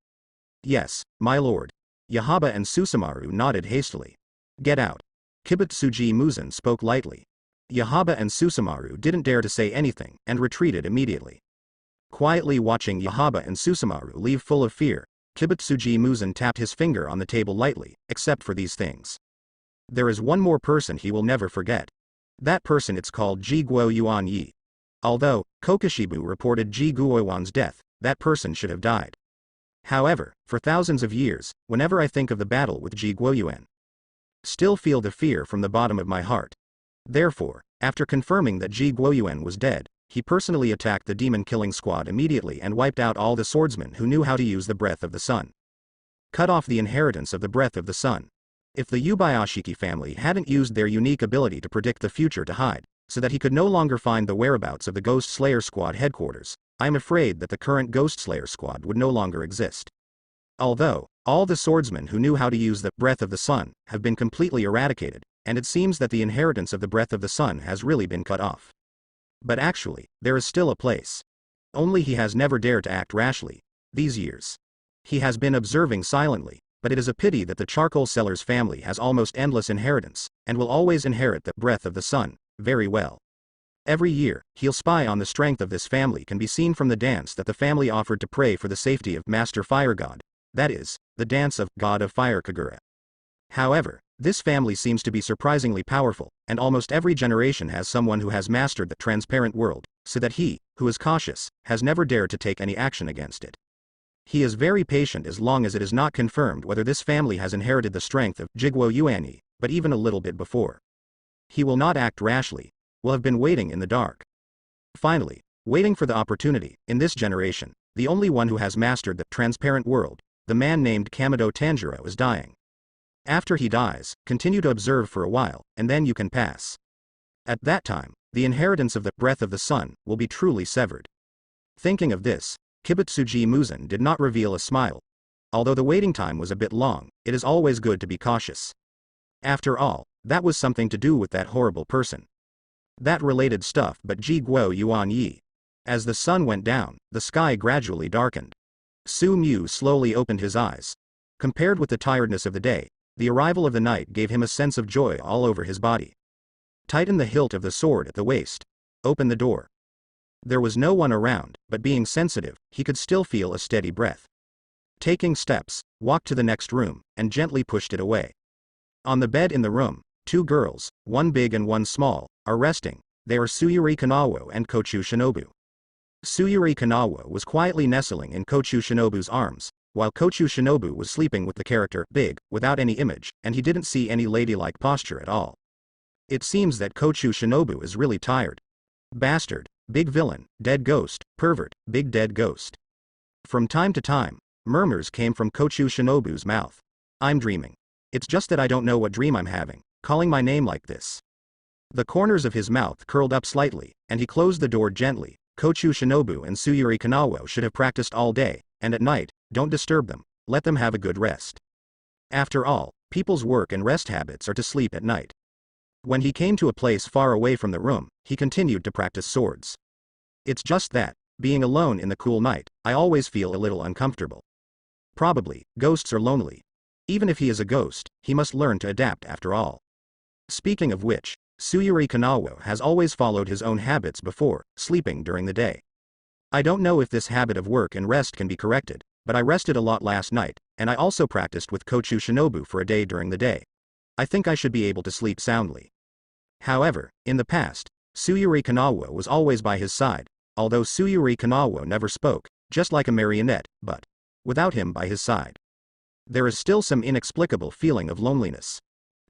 [SPEAKER 1] Yes, my lord. Yahaba and Susamaru nodded hastily. Get out. Kibutsuji Muzan spoke lightly. Yahaba and Susamaru didn't dare to say anything, and retreated immediately. Quietly watching Yahaba and Susamaru leave full of fear, Kibutsuji Muzan tapped his finger on the table lightly, except for these things. There is one more person he will never forget. That person, it's called Ji Guo Yuan Yi. Although, Kokoshibu reported Ji Guoyuan's death, that person should have died. However, for thousands of years, whenever I think of the battle with Ji Guoyuan, still feel the fear from the bottom of my heart. Therefore, after confirming that Ji Guoyuan was dead, he personally attacked the demon-killing squad immediately and wiped out all the swordsmen who knew how to use the breath of the sun. Cut off the inheritance of the breath of the sun. If the Yubayashiki family hadn't used their unique ability to predict the future to hide, so that he could no longer find the whereabouts of the Ghost Slayer squad headquarters, I am afraid that the current Ghost Slayer squad would no longer exist. Although, all the swordsmen who knew how to use the breath of the sun have been completely eradicated, and it seems that the inheritance of the breath of the sun has really been cut off. But actually, there is still a place. Only he has never dared to act rashly. These years. He has been observing silently, but it is a pity that the charcoal seller's family has almost endless inheritance, and will always inherit the breath of the sun, very well. Every year, he'll spy on the strength of this family can be seen from the dance that the family offered to pray for the safety of Master Fire God, that is, the dance of God of Fire Kagura. However, this family seems to be surprisingly powerful, and almost every generation has someone who has mastered the transparent world, so that he, who is cautious, has never dared to take any action against it. He is very patient as long as it is not confirmed whether this family has inherited the strength of Jiguo Yuani, but even a little bit before. He will not act rashly, will have been waiting in the dark. Finally, waiting for the opportunity, in this generation, the only one who has mastered the transparent world, the man named Kamado Tanjiro is dying. After he dies, continue to observe for a while, and then you can pass. At that time, the inheritance of the breath of the sun will be truly severed. Thinking of this, Kibutsuji Muzan did not reveal a smile. Although the waiting time was a bit long, it is always good to be cautious. After all, That was something to do with that horrible person. That related stuff, but ji guo yuan yi. As the sun went down, the sky gradually darkened. Su Mu slowly opened his eyes. Compared with the tiredness of the day, the arrival of the night gave him a sense of joy all over his body. Tighten the hilt of the sword at the waist. Open the door. There was no one around, but being sensitive, he could still feel a steady breath. Taking steps, walked to the next room, and gently pushed it away. On the bed in the room, two girls, one big and one small, are resting. They are Tsuyuri Kanao and Kochu Shinobu. Tsuyuri Kanao was quietly nestling in Kochu Shinobu's arms, while Kochu Shinobu was sleeping with the character Big, without any image, and he didn't see any ladylike posture at all. It seems that Kochu Shinobu is really tired. Bastard, big villain, dead ghost, pervert, big dead ghost. From time to time, murmurs came from Kochu Shinobu's mouth. I'm dreaming. It's just that I don't know what dream I'm having, calling my name like this. The corners of his mouth curled up slightly, and he closed the door gently. Kochu Shinobu and Tsuyuri Kanao should have practiced all day, and at night, don't disturb them, let them have a good rest. After all, people's work and rest habits are to sleep at night. When he came to a place far away from the room, he continued to practice swords. It's just that, being alone in the cool night, I always feel a little uncomfortable. Probably, ghosts are lonely. Even if he is a ghost, he must learn to adapt after all. Speaking of which, Tsuyuri Kanao has always followed his own habits before, sleeping during the day. I don't know if this habit of work and rest can be corrected, but I rested a lot last night, and I also practiced with Kochu Shinobu for a day during the day. I think I should be able to sleep soundly. However, in the past, Tsuyuri Kanao was always by his side, although Tsuyuri Kanao never spoke, just like a marionette, but without him by his side, there is still some inexplicable feeling of loneliness.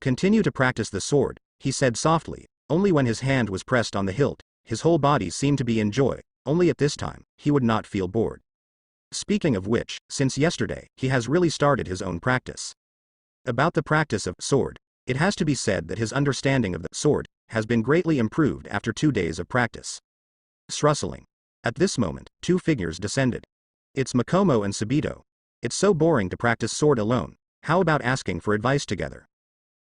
[SPEAKER 1] Continue to practice the sword, he said softly. Only when his hand was pressed on the hilt, his whole body seemed to be in joy. Only at this time, he would not feel bored. Speaking of which, since yesterday, he has really started his own practice. About the practice of sword, it has to be said that his understanding of the sword has been greatly improved after 2 days of practice. Rustling. At this moment, two figures descended. It's Makomo and Sabito. It's so boring to practice sword alone. How about asking for advice together?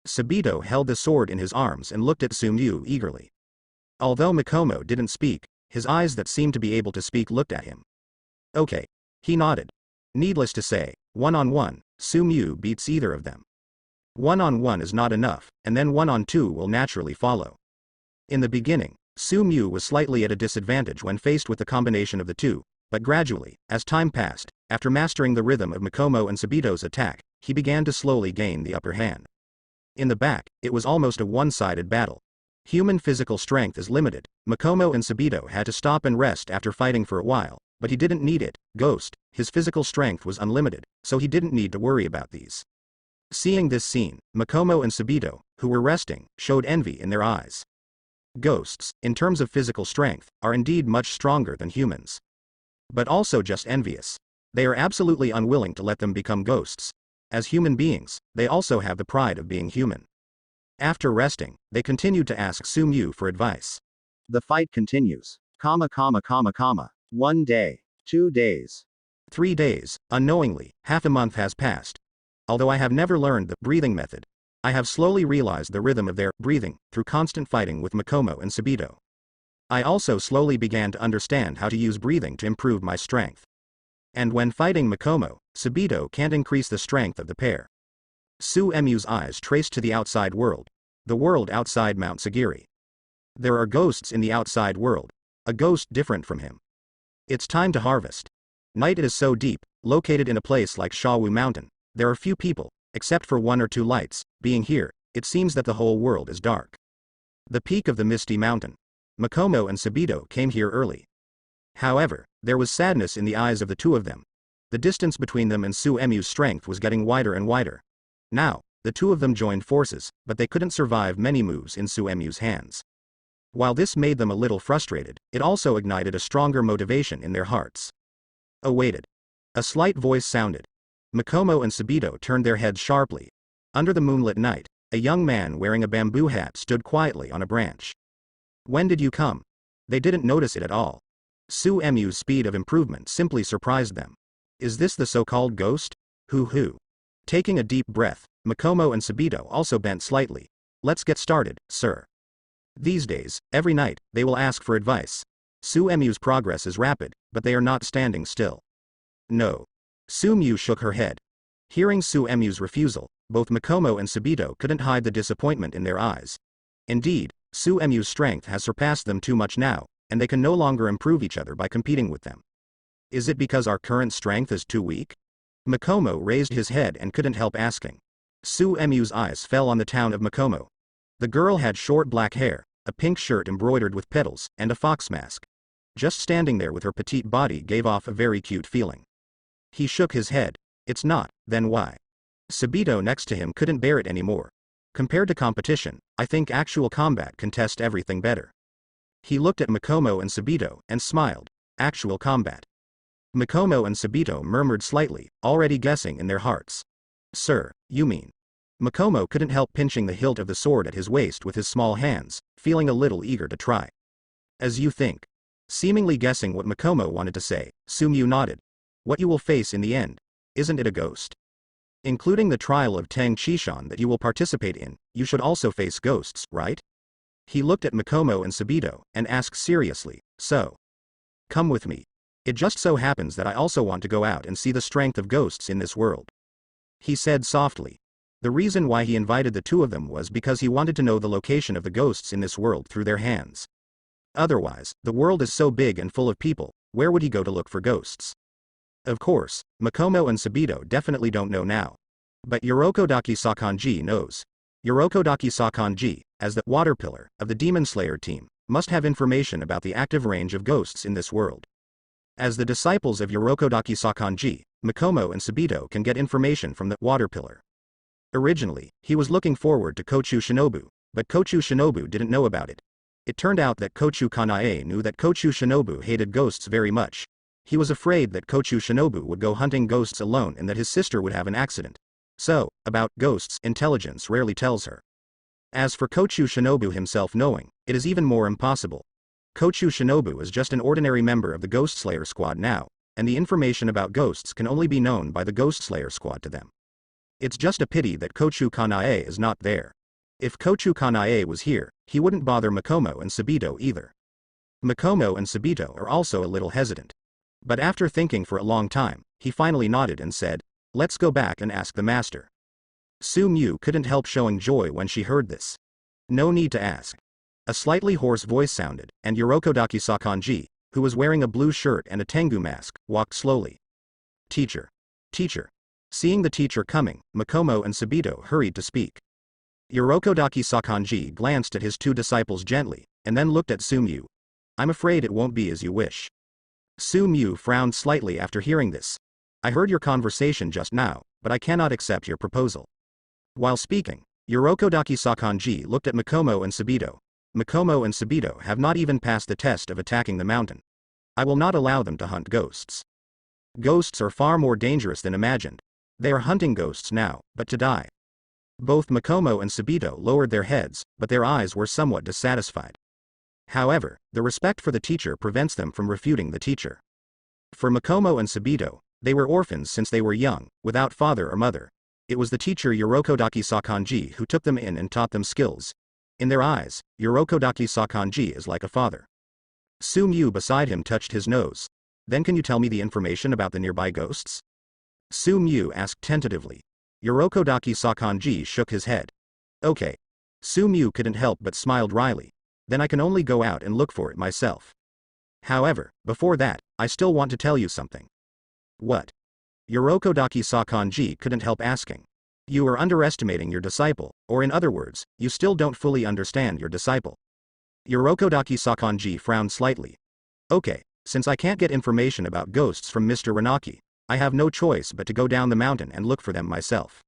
[SPEAKER 1] Sabito held the sword in his arms and looked at Sumu eagerly. Although Makomo didn't speak, his eyes that seemed to be able to speak looked at him. Okay. He nodded. Needless to say, one-on-one, Sumu beats either of them. One-on-one is not enough, and then one-on-two will naturally follow. In the beginning, Sumu was slightly at a disadvantage when faced with the combination of the two, but gradually, as time passed, after mastering the rhythm of Makomo and Sabito's attack, he began to slowly gain the upper hand. In the back, it was almost a one-sided battle. Human physical strength is limited. Makomo and Sabito had to stop and rest after fighting for a while, but he didn't need it. Ghost, his physical strength was unlimited, so he didn't need to worry about these. Seeing this scene, Makomo and Sabito, who were resting, showed envy in their eyes. Ghosts, in terms of physical strength, are indeed much stronger than humans. But also just envious. They are absolutely unwilling to let them become ghosts. As human beings, they also have the pride of being human. After resting, they continued to ask Sumu for advice. The fight continues. 1 day. 2 days. 3 days, unknowingly, half a month has passed. Although I have never learned the breathing method, I have slowly realized the rhythm of their breathing through constant fighting with Makomo and Sabito. I also slowly began to understand how to use breathing to improve my strength. And when fighting Makomo, Sabito can't increase the strength of the pair. Suemu's eyes traced to the outside world. The world outside Mount Sagiri. There are ghosts in the outside world. A ghost different from him. It's time to harvest. Night is so deep, located in a place like Shawu Mountain. There are few people, except for 1 or 2 lights. Being here, it seems that the whole world is dark. The peak of the misty mountain. Makomo and Sabito came here early. However, there was sadness in the eyes of the two of them. The distance between them and Suemu's strength was getting wider and wider. Now, the two of them joined forces, but they couldn't survive many moves in Suemu's hands. While this made them a little frustrated, it also ignited a stronger motivation in their hearts. Awaited. A slight voice sounded. Makomo and Sabito turned their heads sharply. Under the moonlit night, a young man wearing a bamboo hat stood quietly on a branch. When did you come? They didn't notice it at all. Suemu's speed of improvement simply surprised them. Is this the so-called ghost? Hoo hoo. Taking a deep breath, Makomo and Sabito also bent slightly. Let's get started, sir. These days, every night, they will ask for advice. Su-Emu's progress is rapid, but they are not standing still. No. Su-Mu shook her head. Hearing Su-Emu's refusal, both Mikomo and Subito couldn't hide the disappointment in their eyes. Indeed, Su-Emu's strength has surpassed them too much now, and they can no longer improve each other by competing with them. Is it because our current strength is too weak? Mikomo raised his head and couldn't help asking. Su-Emu's eyes fell on the town of Mikomo. The girl had short black hair, a pink shirt embroidered with petals, and a fox mask. Just standing there with her petite body gave off a very cute feeling. He shook his head. It's not, then why? Subito next to him couldn't bear it anymore. Compared to competition, I think actual combat can test everything better. He looked at Mikomo and Subito and smiled. Actual combat. Mikomo and Subito murmured slightly, already guessing in their hearts. Sir, you mean? Mikomo couldn't help pinching the hilt of the sword at his waist with his small hands, feeling a little eager to try. As you think. Seemingly guessing what Mikomo wanted to say, Su-Mu nodded. What you will face in the end. Isn't it a ghost? Including the trial of Tang Chishan that you will participate in, you should also face ghosts, right? He looked at Mikomo and Subito, and asked seriously, so? Come with me. It just so happens that I also want to go out and see the strength of ghosts in this world. He said softly. The reason why he invited the two of them was because he wanted to know the location of the ghosts in this world through their hands. Otherwise, the world is so big and full of people, where would he go to look for ghosts? Of course, Mikomo and Subito definitely don't know now. But Yorokodaki Sakanji knows. Yorokodaki Sakanji, as the water pillar of the Demon Slayer team, must have information about the active range of ghosts in this world. As the disciples of Yorokodaki Sakanji, Mikomo and Subito can get information from the water pillar. Originally, he was looking forward to Kochu Shinobu, but Kochu Shinobu didn't know about it. It turned out that Kochu Kanao knew that Kochu Shinobu hated ghosts very much. He was afraid that Kochu Shinobu would go hunting ghosts alone and that his sister would have an accident. So, about ghosts, intelligence rarely tells her. As for Kochu Shinobu himself knowing, it is even more impossible. Kochu Shinobu is just an ordinary member of the Ghost Slayer squad now, and the information about ghosts can only be known by the Ghost Slayer squad to them. It's just a pity that Kochu Kanao is not there. If Kochu Kanao was here, he wouldn't bother Mikomo and Subito either. Mikomo and Subito are also a little hesitant. But after thinking for a long time, he finally nodded and said, let's go back and ask the master. Su-Mu couldn't help showing joy when she heard this. No need to ask. A slightly hoarse voice sounded, and Yorokodaki Sakanji, who was wearing a blue shirt and a tengu mask, walked slowly. Teacher. Teacher. Seeing the teacher coming, Mikomo and Subito hurried to speak. Yorokodaki Sakanji glanced at his two disciples gently, and then looked at Su-Mu. I'm afraid it won't be as you wish. Su-Mu frowned slightly after hearing this. I heard your conversation just now, but I cannot accept your proposal. While speaking, Yorokodaki Sakanji looked at Mikomo and Subito. Mikomo and Subito have not even passed the test of attacking the mountain. I will not allow them to hunt ghosts. Ghosts are far more dangerous than imagined. They are hunting ghosts now, but to die. Both Mikomo and Subito lowered their heads, but their eyes were somewhat dissatisfied. However, the respect for the teacher prevents them from refuting the teacher. For Mikomo and Subito, they were orphans since they were young, without father or mother. It was the teacher Yorokodaki Sakanji who took them in and taught them skills. In their eyes, Yorokodaki Sakanji is like a father. Su-Mu beside him touched his nose. Then can you tell me the information about the nearby ghosts? Su-Mu asked tentatively. Yorokodaki Sakanji shook his head. Okay. Su-Mu couldn't help but smiled wryly. Then I can only go out and look for it myself. However, before that, I still want to tell you something. What? Yorokodaki Sakanji couldn't help asking. You are underestimating your disciple, or in other words, you still don't fully understand your disciple. Yorokodaki Sakanji frowned slightly. Okay, since I can't get information about ghosts from Mr. Ranaki, I have no choice but to go down the mountain and look for them myself.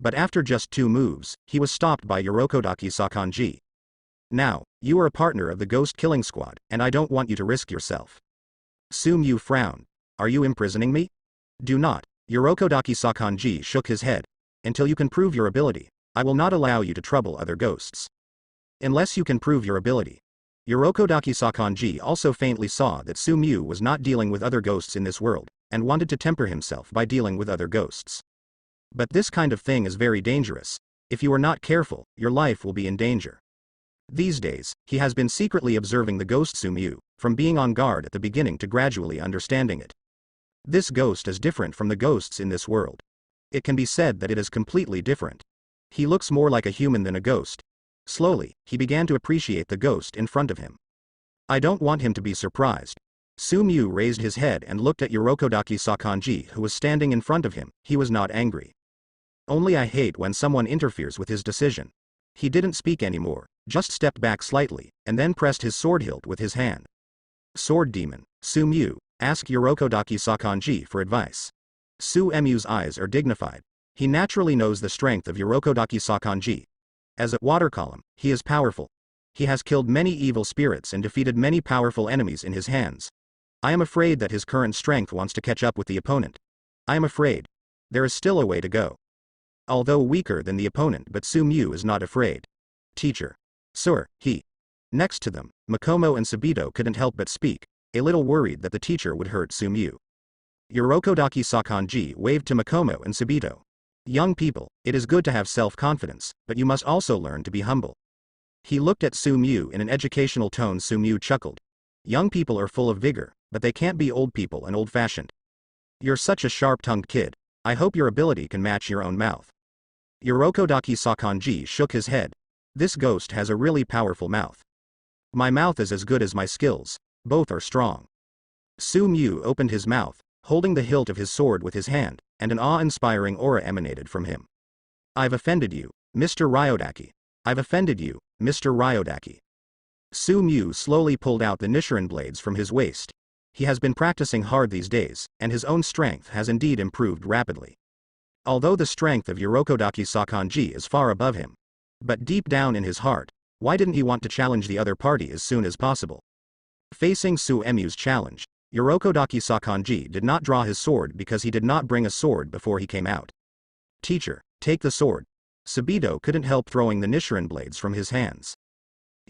[SPEAKER 1] But after just 2 moves, he was stopped by Yorokodaki Sakanji. Now, you are a partner of the ghost killing squad, and I don't want you to risk yourself. Su-Mu frowned. Are you imprisoning me? Do not. Yorokodaki Sakanji shook his head. Until you can prove your ability, I will not allow you to trouble other ghosts. Unless you can prove your ability. Yorokodaki Sakanji also faintly saw that Su-Mu was not dealing with other ghosts in this world, and wanted to temper himself by dealing with other ghosts. But this kind of thing is very dangerous. If you are not careful, your life will be in danger. These days, he has been secretly observing the ghost Sumyu, from being on guard at the beginning to gradually understanding it. This ghost is different from the ghosts in this world. It can be said that it is completely different. He looks more like a human than a ghost. Slowly, he began to appreciate the ghost in front of him. I don't want him to be surprised. Sumyu raised his head and looked at Urokodaki Sakanji, who was standing in front of him. He was not angry. Only I hate when someone interferes with his decision. He didn't speak anymore, just stepped back slightly, and then pressed his sword hilt with his hand. Sword demon, Sumyu, asked Urokodaki Sakanji for advice. Sumyu's eyes are dignified. He naturally knows the strength of Urokodaki Sakanji. As a water column, he is powerful. He has killed many evil spirits and defeated many powerful enemies in his hands. I am afraid that his current strength wants to catch up with the opponent. I am afraid. There is still a way to go. Although weaker than the opponent, but Sumyu is not afraid. Teacher. Sir, he. Next to them, Makomo and Sabito couldn't help but speak, a little worried that the teacher would hurt Sumyu. Urokodaki Sakanji waved to Makomo and Sabito. Young people, it is good to have self-confidence, but you must also learn to be humble. He looked at Sumyu in an educational tone. Sumyu chuckled. Young people are full of vigor, but they can't be old people and old-fashioned. You're such a sharp-tongued kid. I hope your ability can match your own mouth. Urokodaki Sakanji shook his head. This ghost has a really powerful mouth. My mouth is as good as my skills. Both are strong. Sumyu opened his mouth, holding the hilt of his sword with his hand, and an awe-inspiring aura emanated from him. I've offended you, Mr. Ryodaki. I've offended you, Mr. Ryodaki. Sumyu slowly pulled out the Nichiren blades from his waist. He has been practicing hard these days, and his own strength has indeed improved rapidly. Although the strength of Urokodaki Sakanji is far above him. But deep down in his heart, why didn't he want to challenge the other party as soon as possible? Facing Sumyu's challenge, Urokodaki Sakanji did not draw his sword because he did not bring a sword before he came out. Teacher, take the sword. Sabito couldn't help throwing the Nichiren blades from his hands.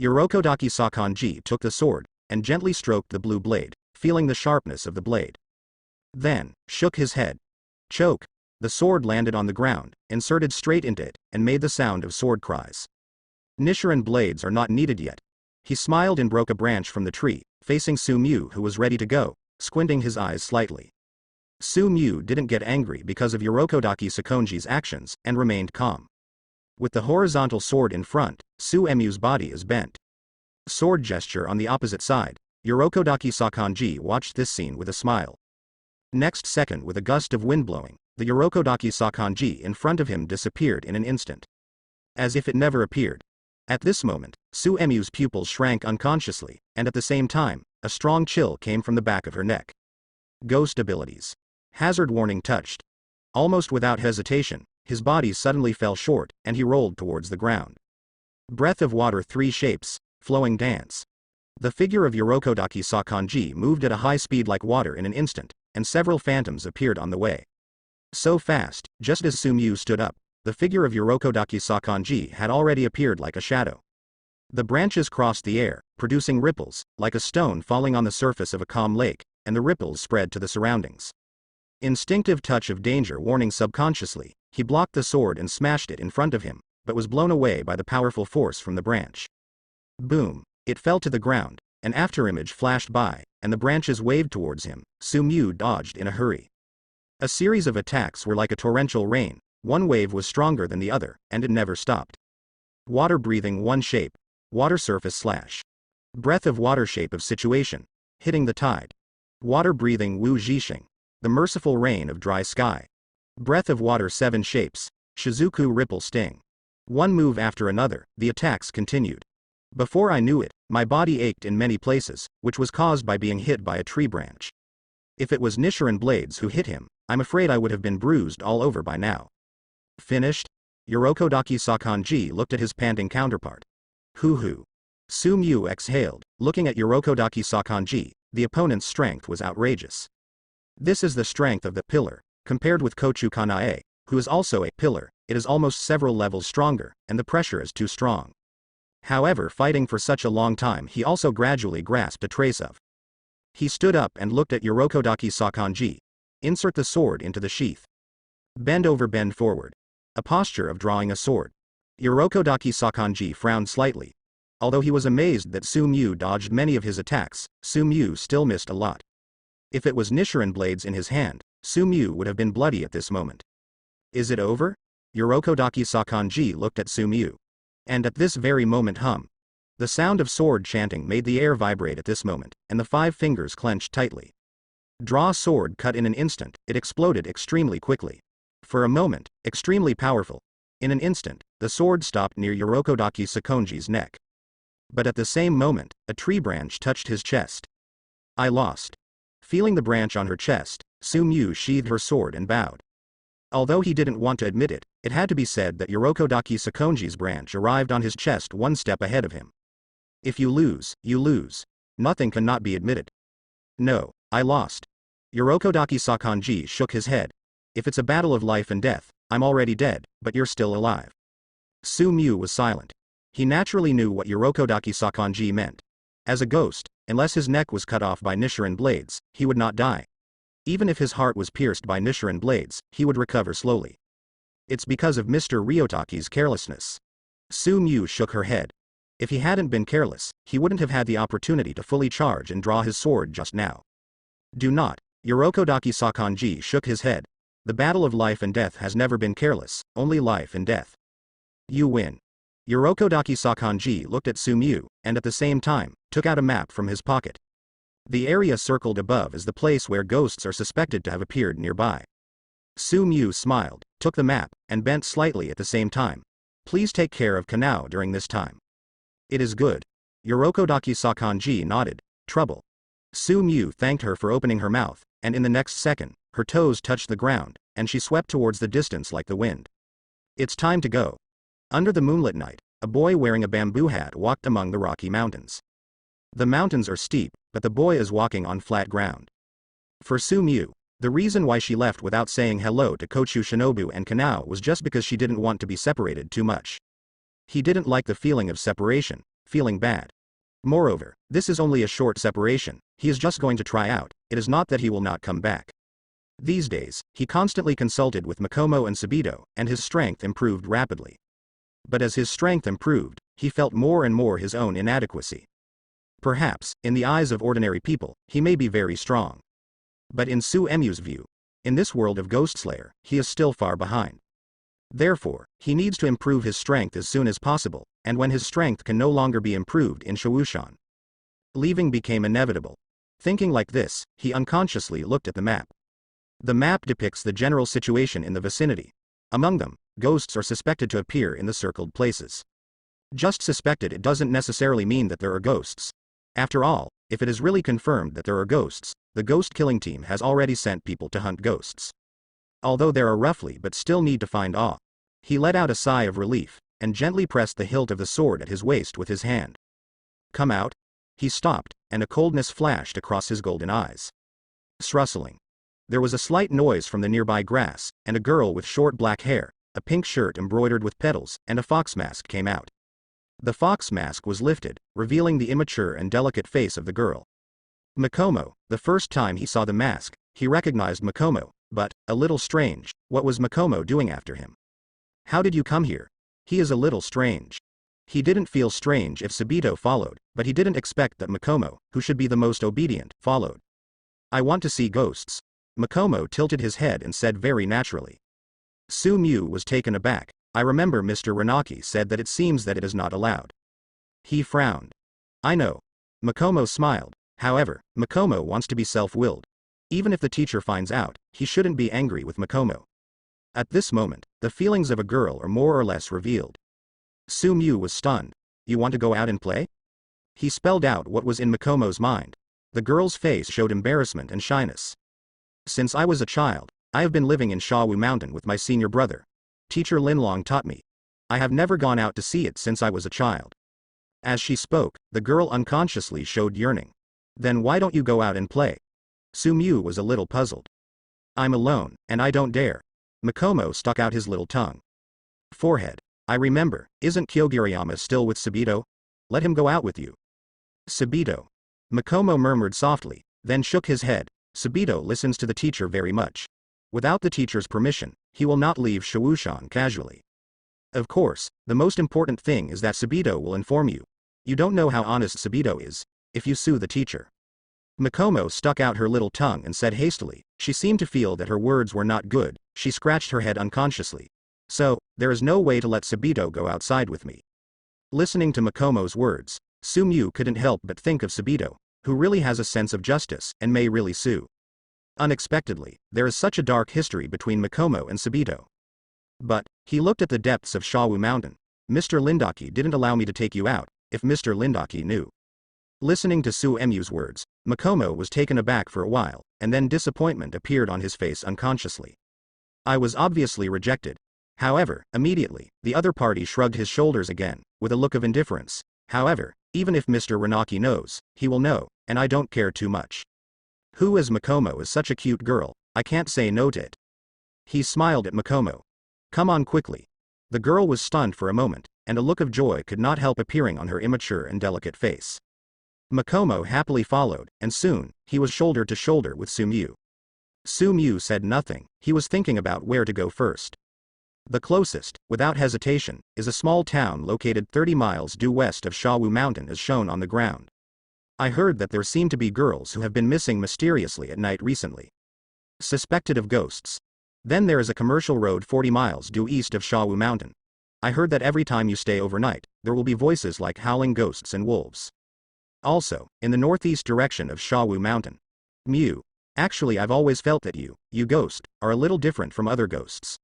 [SPEAKER 1] Urokodaki Sakanji took the sword, and gently stroked the blue blade, feeling the sharpness of the blade. Then, shook his head. Choke. The sword landed on the ground, inserted straight into it, and made the sound of sword cries. Nichiren blades are not needed yet. He smiled and broke a branch from the tree, facing Sumyu, who was ready to go, squinting his eyes slightly. Sumyu didn't get angry because of Urokodaki Sakanji's actions, and remained calm. With the horizontal sword in front, Sumyu's body is bent. Sword gesture on the opposite side. Urokodaki Sakanji watched this scene with a smile. Next second, with a gust of wind blowing, the Urokodaki Sakanji in front of him disappeared in an instant. As if it never appeared. At this moment, Sumyu's pupils shrank unconsciously, and at the same time, a strong chill came from the back of her neck. Ghost abilities. Hazard warning touched. Almost without hesitation, his body suddenly fell short, and he rolled towards the ground. Breath of water, 3 shapes, flowing dance. The figure of Urokodaki Sakanji moved at a high speed like water in an instant, and several phantoms appeared on the way. So fast, just as Sumyu stood up, the figure of Urokodaki Sakanji had already appeared like a shadow. The branches crossed the air, producing ripples, like a stone falling on the surface of a calm lake, and the ripples spread to the surroundings. Instinctive touch of danger warning. Subconsciously, he blocked the sword and smashed it in front of him, but was blown away by the powerful force from the branch. Boom! It fell to the ground, an afterimage flashed by, and the branches waved towards him. Sumyu dodged in a hurry. A series of attacks were like a torrential rain. One wave was stronger than the other, and it never stopped. Water breathing, 1 shape. Water surface slash. Breath of water, shape of situation. Hitting the tide. Water breathing, Wu Jixing. The merciful rain of dry sky. Breath of water, 7 shapes. Shizuku ripple sting. One move after another, the attacks continued. Before I knew it, my body ached in many places, which was caused by being hit by a tree branch. If it was Nichiren blades who hit him, I'm afraid I would have been bruised all over by now. Finished? Urokodaki Sakanji looked at his panting counterpart. Hoo-hoo. Sumyu exhaled, looking at Urokodaki Sakanji. The opponent's strength was outrageous. This is the strength of the pillar. Compared with Kochu Kanae, who is also a pillar, it is almost several levels stronger, and the pressure is too strong. However, fighting for such a long time, he also gradually grasped a trace of. He stood up and looked at Urokodaki Sakanji. Insert the sword into the sheath. Bend over, bend forward. A posture of drawing a sword. Yorokodaki Sakanji frowned slightly. Although he was amazed that Su-Mu dodged many of his attacks, Su-Mu still missed a lot. If it was Nichiren blades in his hand, Su-Mu would have been bloody at this moment. Is it over? Yorokodaki Sakanji looked at Su-Mu. And at this very moment the sound of sword chanting made the air vibrate at this moment, and the 5 fingers clenched tightly. Draw sword cut in an instant, it exploded extremely quickly. For a moment, extremely powerful. In an instant, the sword stopped near Yorokodaki Sakonji's neck. But at the same moment, a tree branch touched his chest. I lost. Feeling the branch on her chest, Su-Mu sheathed her sword and bowed. Although he didn't want to admit it, it had to be said that Yorokodaki Sakonji's branch arrived on his chest one step ahead of him. If you lose, you lose. Nothing cannot be admitted. No, I lost. Yorokodaki Sakonji shook his head. If it's a battle of life and death, I'm already dead, but you're still alive. Su-Mu was silent. He naturally knew what Yorokodaki Sakonji meant. As a ghost, unless his neck was cut off by Nichiren blades, he would not die. Even if his heart was pierced by Nichiren blades, he would recover slowly. It's because of Mr. Ryotaki's carelessness. Su-Mu shook her head. If he hadn't been careless, he wouldn't have had the opportunity to fully charge and draw his sword just now. Do not. Yorokodaki Sakonji shook his head. The battle of life and death has never been careless, only life and death. You win. Yorokodaki Sakonji looked at Su-Mu, and at the same time, took out a map from his pocket. The area circled above is the place where ghosts are suspected to have appeared nearby. Su-Mu smiled, took the map, and bent slightly at the same time. Please take care of Kanao during this time. It is good. Yorokodaki Sakonji nodded. Trouble. Su-Mu thanked her for opening her mouth, and in the next second, her toes touched the ground, and she swept towards the distance like the wind. It's time to go. Under the moonlit night, a boy wearing a bamboo hat walked among the rocky mountains. The mountains are steep, but the boy is walking on flat ground. For Su-Mu, the reason why she left without saying hello to Kochu Shinobu and Kanao was just because she didn't want to be separated too much. He didn't like the feeling of separation, feeling bad. Moreover, this is only a short separation, he is just going to try out, it is not that he will not come back. These days, he constantly consulted with Mikomo and Sabito, and his strength improved rapidly. But as his strength improved, he felt more and more his own inadequacy. Perhaps, in the eyes of ordinary people, he may be very strong. But in Su-Mu's view, in this world of Ghostslayer, he is still far behind. Therefore, he needs to improve his strength as soon as possible, and when his strength can no longer be improved in Shawushan. Leaving became inevitable. Thinking like this, he unconsciously looked at the map. The map depicts the general situation in the vicinity. Among them, ghosts are suspected to appear in the circled places. Just suspected it doesn't necessarily mean that there are ghosts. After all, if it is really confirmed that there are ghosts, the ghost killing team has already sent people to hunt ghosts. Although there are roughly but still need to find all. He let out a sigh of relief, and gently pressed the hilt of the sword at his waist with his hand. Come out. He stopped, and a coldness flashed across his golden eyes. Rustling. There was a slight noise from the nearby grass, and a girl with short black hair, a pink shirt embroidered with petals, and a fox mask came out. The fox mask was lifted, revealing the immature and delicate face of the girl. Mikomo, the first time he saw the mask, he recognized Mikomo, but, a little strange, what was Mikomo doing after him? How did you come here? He is a little strange. He didn't feel strange if Sabito followed, but he didn't expect that Mikomo, who should be the most obedient, followed. I want to see ghosts. Mikomo tilted his head and said very naturally. Su-Mu was taken aback. I remember Mr. Ranaki said that it seems that it is not allowed. He frowned. I know. Mikomo smiled. However, Mikomo wants to be self-willed. Even if the teacher finds out, he shouldn't be angry with Mikomo. At this moment, the feelings of a girl are more or less revealed. Su-Mu was stunned. You want to go out and play? He spelled out what was in Mikomo's mind. The girl's face showed embarrassment and shyness. Since I was a child, I have been living in Shawu Mountain with my senior brother. Teacher Linlong taught me. I have never gone out to see it since I was a child. As she spoke, the girl unconsciously showed yearning. Then why don't you go out and play? Su-Mu was a little puzzled. I'm alone, and I don't dare. Mikomo stuck out his little tongue. Forehead. I remember, isn't Kyogiriyama still with Sabito? Let him go out with you. Sabito. Mikomo murmured softly, then shook his head. Sabito listens to the teacher very much. Without the teacher's permission, he will not leave Shawushan casually. Of course, the most important thing is that Subito will inform you. You don't know how honest Subito is, if you sue the teacher. Makomo stuck out her little tongue and said hastily. She seemed to feel that her words were not good. She scratched her head unconsciously. So, there is no way to let Subito go outside with me. Listening to Makomo's words, Sumyu couldn't help but think of Subito, who really has a sense of justice and may really sue. Unexpectedly, there is such a dark history between Makomo and Subito. But, he looked at the depths of Shawu Mountain. Mr. Lindaki didn't allow me to take you out, if Mr. Lindaki knew. Listening to Su Emu's words, Makomo was taken aback for a while, and then disappointment appeared on his face unconsciously. I was obviously rejected. However, immediately, the other party shrugged his shoulders again, with a look of indifference. However, even if Mr. Ranaki knows, he will know, and I don't care too much. Who as Makomo is such a cute girl, I can't say no to it. He smiled at Makomo. Come on quickly. The girl was stunned for a moment, and a look of joy could not help appearing on her immature and delicate face. Makomo happily followed, and soon, he was shoulder to shoulder with Sumyu. Sumyu said nothing, he was thinking about where to go first. The closest, without hesitation, is a small town located 30 miles due west of Shawu Mountain as shown on the ground. I heard that there seem to be girls who have been missing mysteriously at night recently. Suspected of ghosts. Then there is a commercial road 40 miles due east of Shawu Mountain. I heard that every time you stay overnight, there will be voices like howling ghosts and wolves. Also, in the northeast direction of Shawu Mountain. Mew. Actually I've always felt that you ghost, are a little different from other ghosts.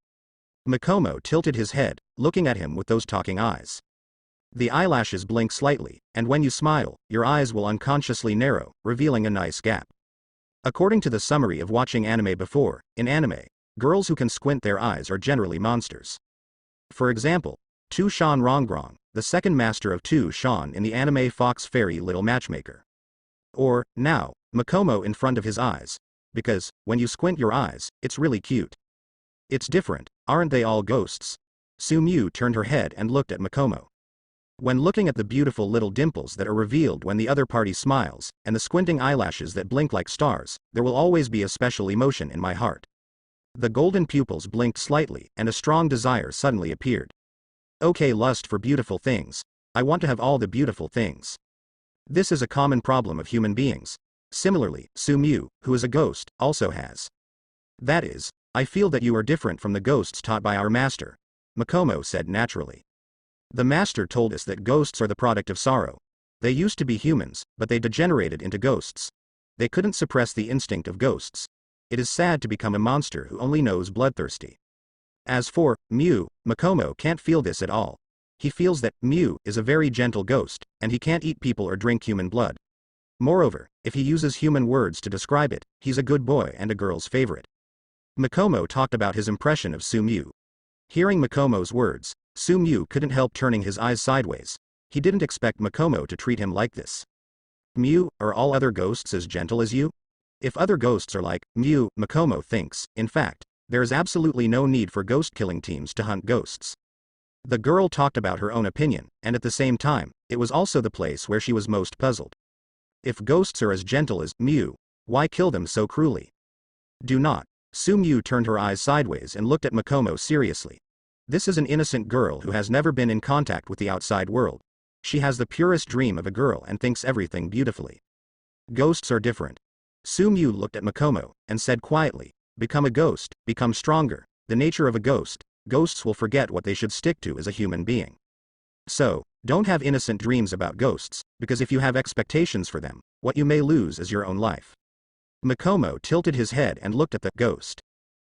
[SPEAKER 1] Makomo tilted his head, looking at him with those talking eyes. The eyelashes blink slightly, and when you smile, your eyes will unconsciously narrow, revealing a nice gap. According to the summary of watching anime before, in anime, girls who can squint their eyes are generally monsters. For example, Tu Shan Rongrong, the second master of Tu Shan in the anime Fox Fairy Little Matchmaker. Or, now, Makomo in front of his eyes. Because, when you squint your eyes, it's really cute. It's different, aren't they all ghosts? Sumyu turned her head and looked at Makomo. When looking at the beautiful little dimples that are revealed when the other party smiles, and the squinting eyelashes that blink like stars, there will always be a special emotion in my heart. The golden pupils blinked slightly, and a strong desire suddenly appeared. Okay, lust for beautiful things. I want to have all the beautiful things. This is a common problem of human beings. Similarly, Sumyu, who is a ghost, also has. That is, I feel that you are different from the ghosts taught by our master, Makomo said naturally. The master told us that ghosts are the product of sorrow. They used to be humans, but they degenerated into ghosts. They couldn't suppress the instinct of ghosts. It is sad to become a monster who only knows bloodthirsty. As for Mew, Makomo can't feel this at all. He feels that Mew is a very gentle ghost, and he can't eat people or drink human blood. Moreover, if he uses human words to describe it, he's a good boy and a girl's favorite. Makomo talked about his impression of Sumyu. Hearing Makomo's words, Sumyu couldn't help turning his eyes sideways. He didn't expect Makomo to treat him like this. Mew, are all other ghosts as gentle as you? If other ghosts are like Mew, Makomo thinks, in fact, there is absolutely no need for ghost-killing teams to hunt ghosts. The girl talked about her own opinion, and at the same time, it was also the place where she was most puzzled. If ghosts are as gentle as Mew, why kill them so cruelly? Do not. Sumyu turned her eyes sideways and looked at Makomo seriously. This is an innocent girl who has never been in contact with the outside world. She has the purest dream of a girl and thinks everything beautifully. Ghosts are different. Sumyu looked at Makomo, and said quietly, become a ghost, become stronger. The nature of a ghost, ghosts will forget what they should stick to as a human being. So, don't have innocent dreams about ghosts, because if you have expectations for them, what you may lose is your own life. Makomo tilted his head and looked at the ghost.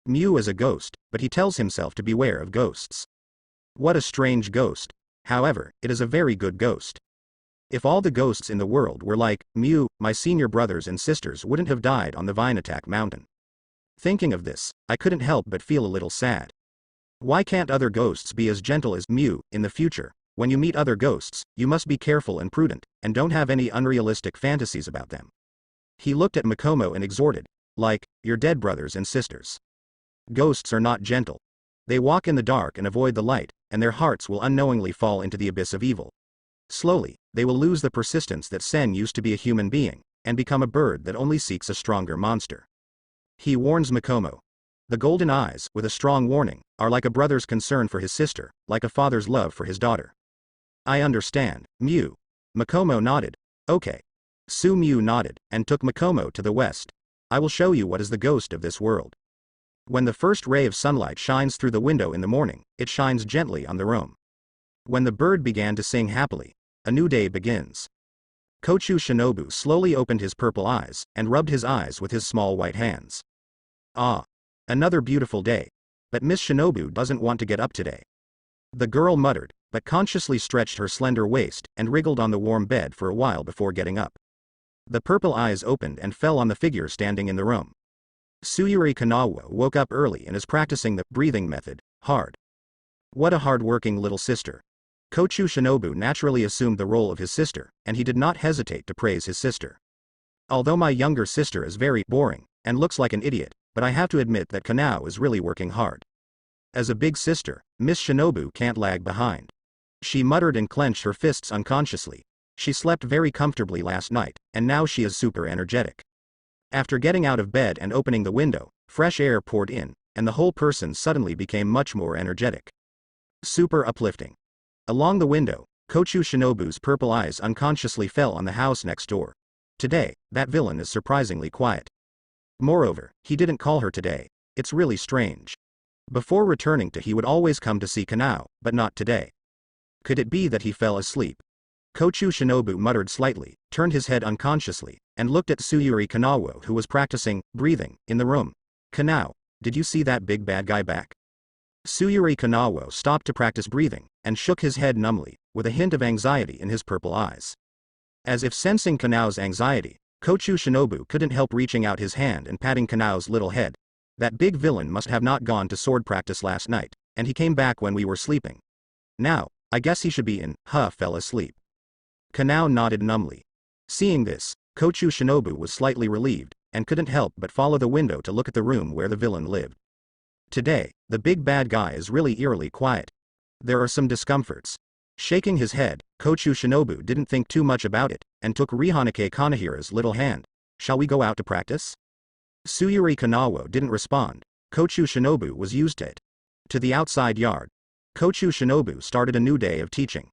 [SPEAKER 1] Mew is a ghost, but he tells himself to beware of ghosts. What a strange ghost. However, it is a very good ghost. If all the ghosts in the world were like Mew, my senior brothers and sisters wouldn't have died on the Vine Attack Mountain. Thinking of this, I couldn't help but feel a little sad. Why can't other ghosts be as gentle as Mew? In the future, when you meet other ghosts, you must be careful and prudent, and don't have any unrealistic fantasies about them. He looked at Makomo and exhorted, like, your dead brothers and sisters. Ghosts are not gentle. They walk in the dark and avoid the light, and their hearts will unknowingly fall into the abyss of evil. Slowly, they will lose the persistence that Sen used to be a human being, and become a bird that only seeks a stronger monster. He warns Makomo. The golden eyes, with a strong warning, are like a brother's concern for his sister, like a father's love for his daughter. I understand, Mew. Makomo nodded. Okay. Su Mew nodded, and took Makomo to the west. I will show you what is the ghost of this world. When the first ray of sunlight shines through the window in the morning, it shines gently on the room. When the bird began to sing happily, a new day begins. Kochu Shinobu slowly opened his purple eyes, and rubbed his eyes with his small white hands. Ah. Another beautiful day. But Miss Shinobu doesn't want to get up today. The girl muttered, but consciously stretched her slender waist, and wriggled on the warm bed for a while before getting up. The purple eyes opened and fell on the figure standing in the room. Tsuyuri Kanao woke up early and is practicing the breathing method, hard. What a hard-working little sister. Kochu Shinobu naturally assumed the role of his sister, and he did not hesitate to praise his sister. Although my younger sister is very boring, and looks like an idiot, but I have to admit that Kanao is really working hard. As a big sister, Miss Shinobu can't lag behind. She muttered and clenched her fists unconsciously. She slept very comfortably last night, and now she is super energetic. After getting out of bed and opening the window, fresh air poured in, and the whole person suddenly became much more energetic. Super uplifting. Along the window, Kochu Shinobu's purple eyes unconsciously fell on the house next door. Today, that villain is surprisingly quiet. Moreover, he didn't call her today. It's really strange. Before returning he would always come to see Kanao, but not today. Could it be that he fell asleep? Kochu Shinobu muttered slightly, turned his head unconsciously, and looked at Tsuyuri Kanao who was practicing breathing in the room. Kanao, did you see that big bad guy back? Tsuyuri Kanao stopped to practice breathing, and shook his head numbly, with a hint of anxiety in his purple eyes. As if sensing Kanao's anxiety, Kochu Shinobu couldn't help reaching out his hand and patting Kanao's little head. That big villain must have not gone to sword practice last night, and he came back when we were sleeping. Now, I guess he should be in, fell asleep. Kanao nodded numbly. Seeing this, Kochu Shinobu was slightly relieved, and couldn't help but follow the window to look at the room where the villain lived. Today, the big bad guy is really eerily quiet. There are some discomforts. Shaking his head, Kochu Shinobu didn't think too much about it, and took Rihanake Kanahira's little hand. Shall we go out to practice? Tsuyuri Kanao didn't respond. Kochu Shinobu was used to it. To the outside yard. Kochu Shinobu started a new day of teaching.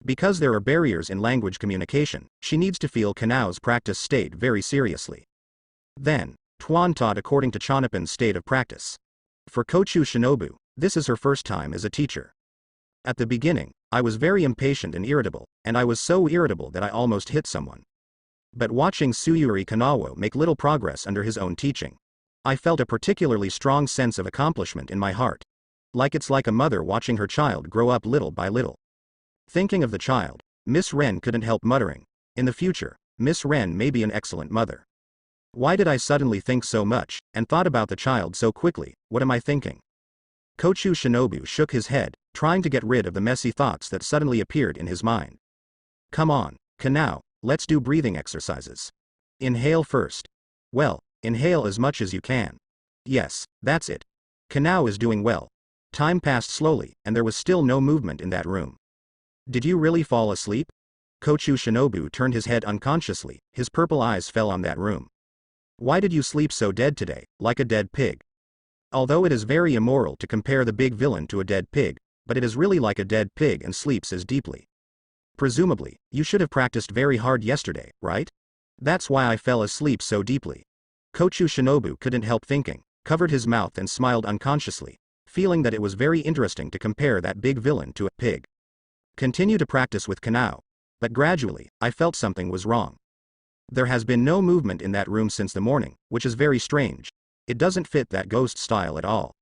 [SPEAKER 1] Because there are barriers in language communication, she needs to feel Kanao's practice state very seriously. Then, Tuan taught according to Chonapin's state of practice. For Kochu Shinobu, this is her first time as a teacher. At the beginning, I was very impatient and irritable, and I was so irritable that I almost hit someone. But watching Tsuyuri Kanao make little progress under his own teaching, I felt a particularly strong sense of accomplishment in my heart. It's like a mother watching her child grow up little by little. Thinking of the child, Miss Ren couldn't help muttering, in the future, Miss Ren may be an excellent mother. Why did I suddenly think so much, and thought about the child so quickly? What am I thinking? Kochu Shinobu shook his head, trying to get rid of the messy thoughts that suddenly appeared in his mind. Come on, Kanao, let's do breathing exercises. Inhale first. Well, inhale as much as you can. Yes, that's it. Kanao is doing well. Time passed slowly, and there was still no movement in that room. Did you really fall asleep? Kochu Shinobu turned his head unconsciously, his purple eyes fell on that room. Why did you sleep so dead today, like a dead pig? Although it is very immoral to compare the big villain to a dead pig, but it is really like a dead pig and sleeps as deeply. Presumably, you should have practiced very hard yesterday, right? That's why I fell asleep so deeply. Kochu Shinobu couldn't help thinking, covered his mouth and smiled unconsciously, feeling that it was very interesting to compare that big villain to a pig. Continue to practice with Kanao. But gradually, I felt something was wrong. There has been no movement in that room since the morning, which is very strange. It doesn't fit that ghost style at all.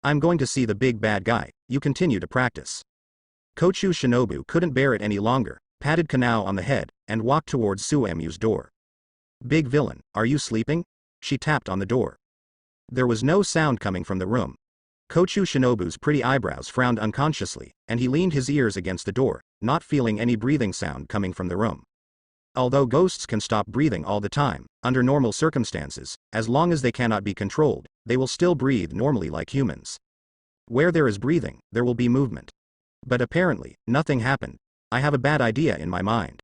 [SPEAKER 1] I'm going to see the big bad guy. You continue to practice. Kochu Shinobu couldn't bear it any longer, patted Kanao on the head, and walked towards Suemyu's door. Big villain, are you sleeping? She tapped on the door. There was no sound coming from the room. Kochu Shinobu's pretty eyebrows frowned unconsciously, and he leaned his ears against the door, not feeling any breathing sound coming from the room. Although ghosts can stop breathing all the time, under normal circumstances, as long as they cannot be controlled, they will still breathe normally like humans. Where there is breathing, there will be movement. But apparently, nothing happened. I have a bad idea in my mind.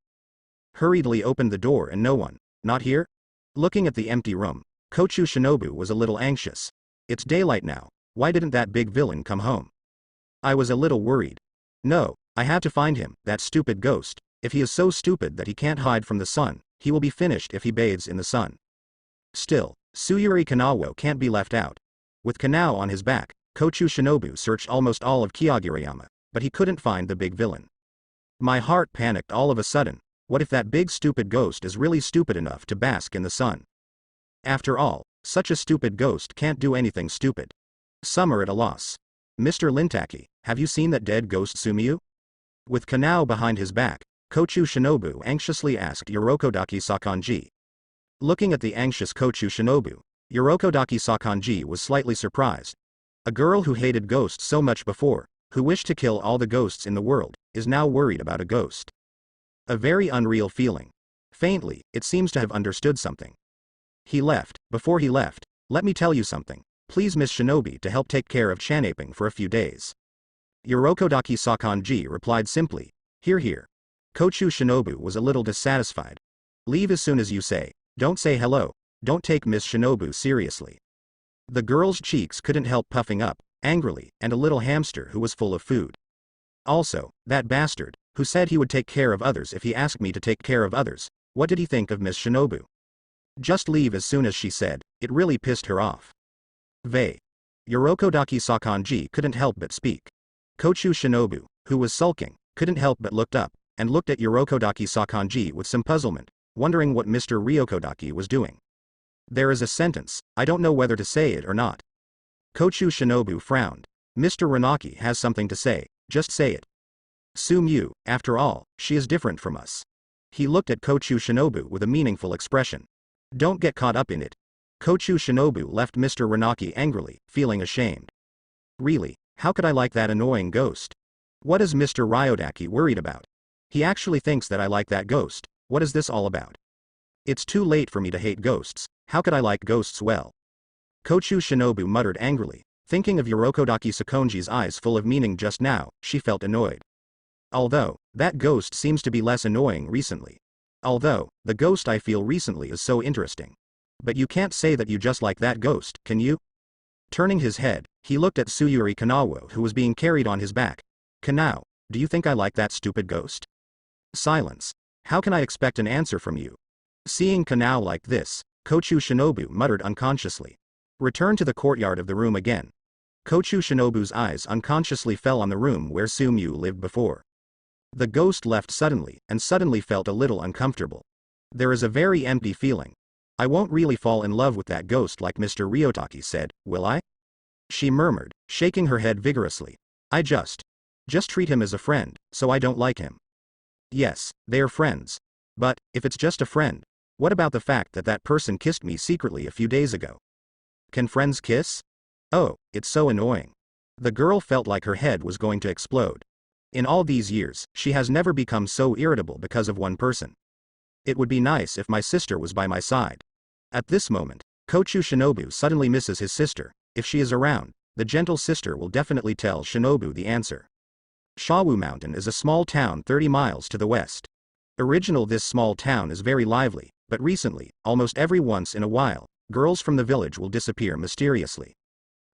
[SPEAKER 1] Hurriedly opened the door and no one. Not here? Looking at the empty room, Kochu Shinobu was a little anxious. It's daylight now. Why didn't that big villain come home? I was a little worried. No, I had to find him, that stupid ghost. If he is so stupid that he can't hide from the sun, he will be finished if he bathes in the sun. Still, Tsuyuri Kanao can't be left out. With Kanao on his back, Kochu Shinobu searched almost all of Kyogurayama, but he couldn't find the big villain. My heart panicked all of a sudden. What if that big stupid ghost is really stupid enough to bask in the sun? After all, such a stupid ghost can't do anything stupid. Some are at a loss. Mr. Lintaki, have you seen that dead ghost Sumiyu? With Kanao behind his back, Kochu Shinobu anxiously asked Yorokodaki Sakanji. Looking at the anxious Kochu Shinobu, Yorokodaki Sakanji was slightly surprised. A girl who hated ghosts so much before, who wished to kill all the ghosts in the world, is now worried about a ghost. A very unreal feeling. Faintly, it seems to have understood something. He left. Before he left, let me tell you something. Please Miss Shinobi to help take care of Chanaping for a few days. Yorokodaki Sakanji replied simply, here. Kochu Shinobu was a little dissatisfied. Leave as soon as you say. Don't say hello. Don't take Miss Shinobu seriously. The girl's cheeks couldn't help puffing up, angrily, and a little hamster who was full of food. Also, that bastard, who said he would take care of others if he asked me to take care of others, what did he think of Miss Shinobu? Just leave as soon as she said, it really pissed her off. Vey. Yorokodaki Sakanji couldn't help but speak. Kochu Shinobu, who was sulking, couldn't help but looked up, and looked at Yorokodaki Sakanji with some puzzlement, wondering what Mr. Ryokodaki was doing. There is a sentence, I don't know whether to say it or not. Kochu Shinobu frowned. Mr. Ranaki has something to say, just say it. Sumiyu, after all, she is different from us. He looked at Kochu Shinobu with a meaningful expression. Don't get caught up in it. Kochu Shinobu left Mr. Ranaki angrily, feeling ashamed. Really, how could I like that annoying ghost? What is Mr. Ryodaki worried about? He actually thinks that I like that ghost. What is this all about? It's too late for me to hate ghosts. How could I like ghosts well? Kochu Shinobu muttered angrily. Thinking of Yorokodaki Sakonji's eyes full of meaning just now, she felt annoyed. Although, that ghost seems to be less annoying recently. Although, the ghost I feel recently is so interesting. But you can't say that you just like that ghost, can you? Turning his head, he looked at Tsuyuri Kanao who was being carried on his back. Kanao, do you think I like that stupid ghost? Silence. How can I expect an answer from you? Seeing Kanao like this, Kochu Shinobu muttered unconsciously. Return to the courtyard of the room again. Kochu Shinobu's eyes unconsciously fell on the room where Sumiyu lived before. The ghost left suddenly, and suddenly felt a little uncomfortable. There is a very empty feeling. I won't really fall in love with that ghost like Mr. Ryotaki said, will I? She murmured, shaking her head vigorously. I just treat him as a friend, so I don't like him. Yes, they are friends. But, if it's just a friend, what about the fact that that person kissed me secretly a few days ago? Can friends kiss? Oh, it's so annoying. The girl felt like her head was going to explode. In all these years, she has never become so irritable because of one person. It would be nice if my sister was by my side. At this moment, Kochu Shinobu suddenly misses his sister. If she is around, the gentle sister will definitely tell Shinobu the answer. Shawu Mountain is a small town 30 miles to the west. This small town is very lively, but recently, almost every once in a while, girls from the village will disappear mysteriously.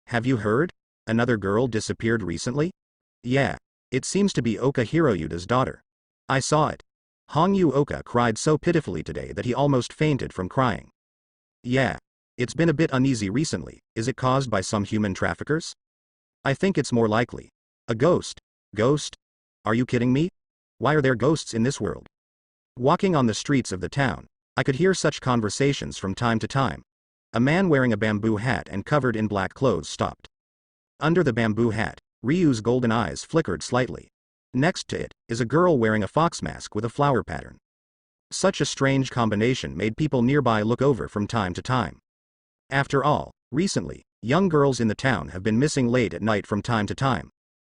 [SPEAKER 1] Have you heard? Another girl disappeared recently? Yeah. It seems to be Oka Hiroyuda's daughter. I saw it. Hongyu Oka cried so pitifully today that he almost fainted from crying. Yeah. It's been a bit uneasy recently. Is it caused by some human traffickers? I think it's more likely. A ghost. Ghost? Are you kidding me? Why are there ghosts in this world? Walking on the streets of the town, I could hear such conversations from time to time. A man wearing a bamboo hat and covered in black clothes stopped. Under the bamboo hat, Ryu's golden eyes flickered slightly. Next to it, is a girl wearing a fox mask with a flower pattern. Such a strange combination made people nearby look over from time to time. After all, recently, young girls in the town have been missing late at night from time to time.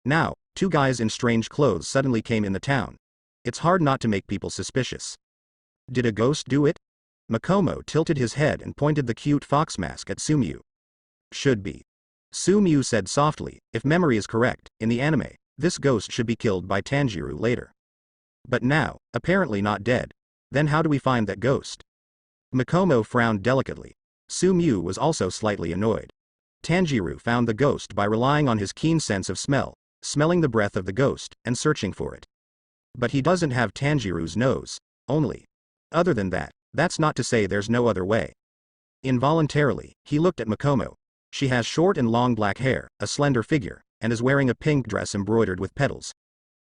[SPEAKER 1] Now, two guys in strange clothes suddenly came in the town. It's hard not to make people suspicious. Did a ghost do it? Makomo tilted his head and pointed the cute fox mask at Sumiyu. Should be. Sumiyu said softly, if memory is correct, in the anime, this ghost should be killed by Tanjiro later. But now, apparently not dead. Then how do we find that ghost? Makomo frowned delicately. Sumiyu was also slightly annoyed. Tanjiro found the ghost by relying on his keen sense of smell, smelling the breath of the ghost, and searching for it. But he doesn't have Tanjiro's nose, only. Other than that, that's not to say there's no other way. Involuntarily, he looked at Makomo. She has short and long black hair, a slender figure, and is wearing a pink dress embroidered with petals.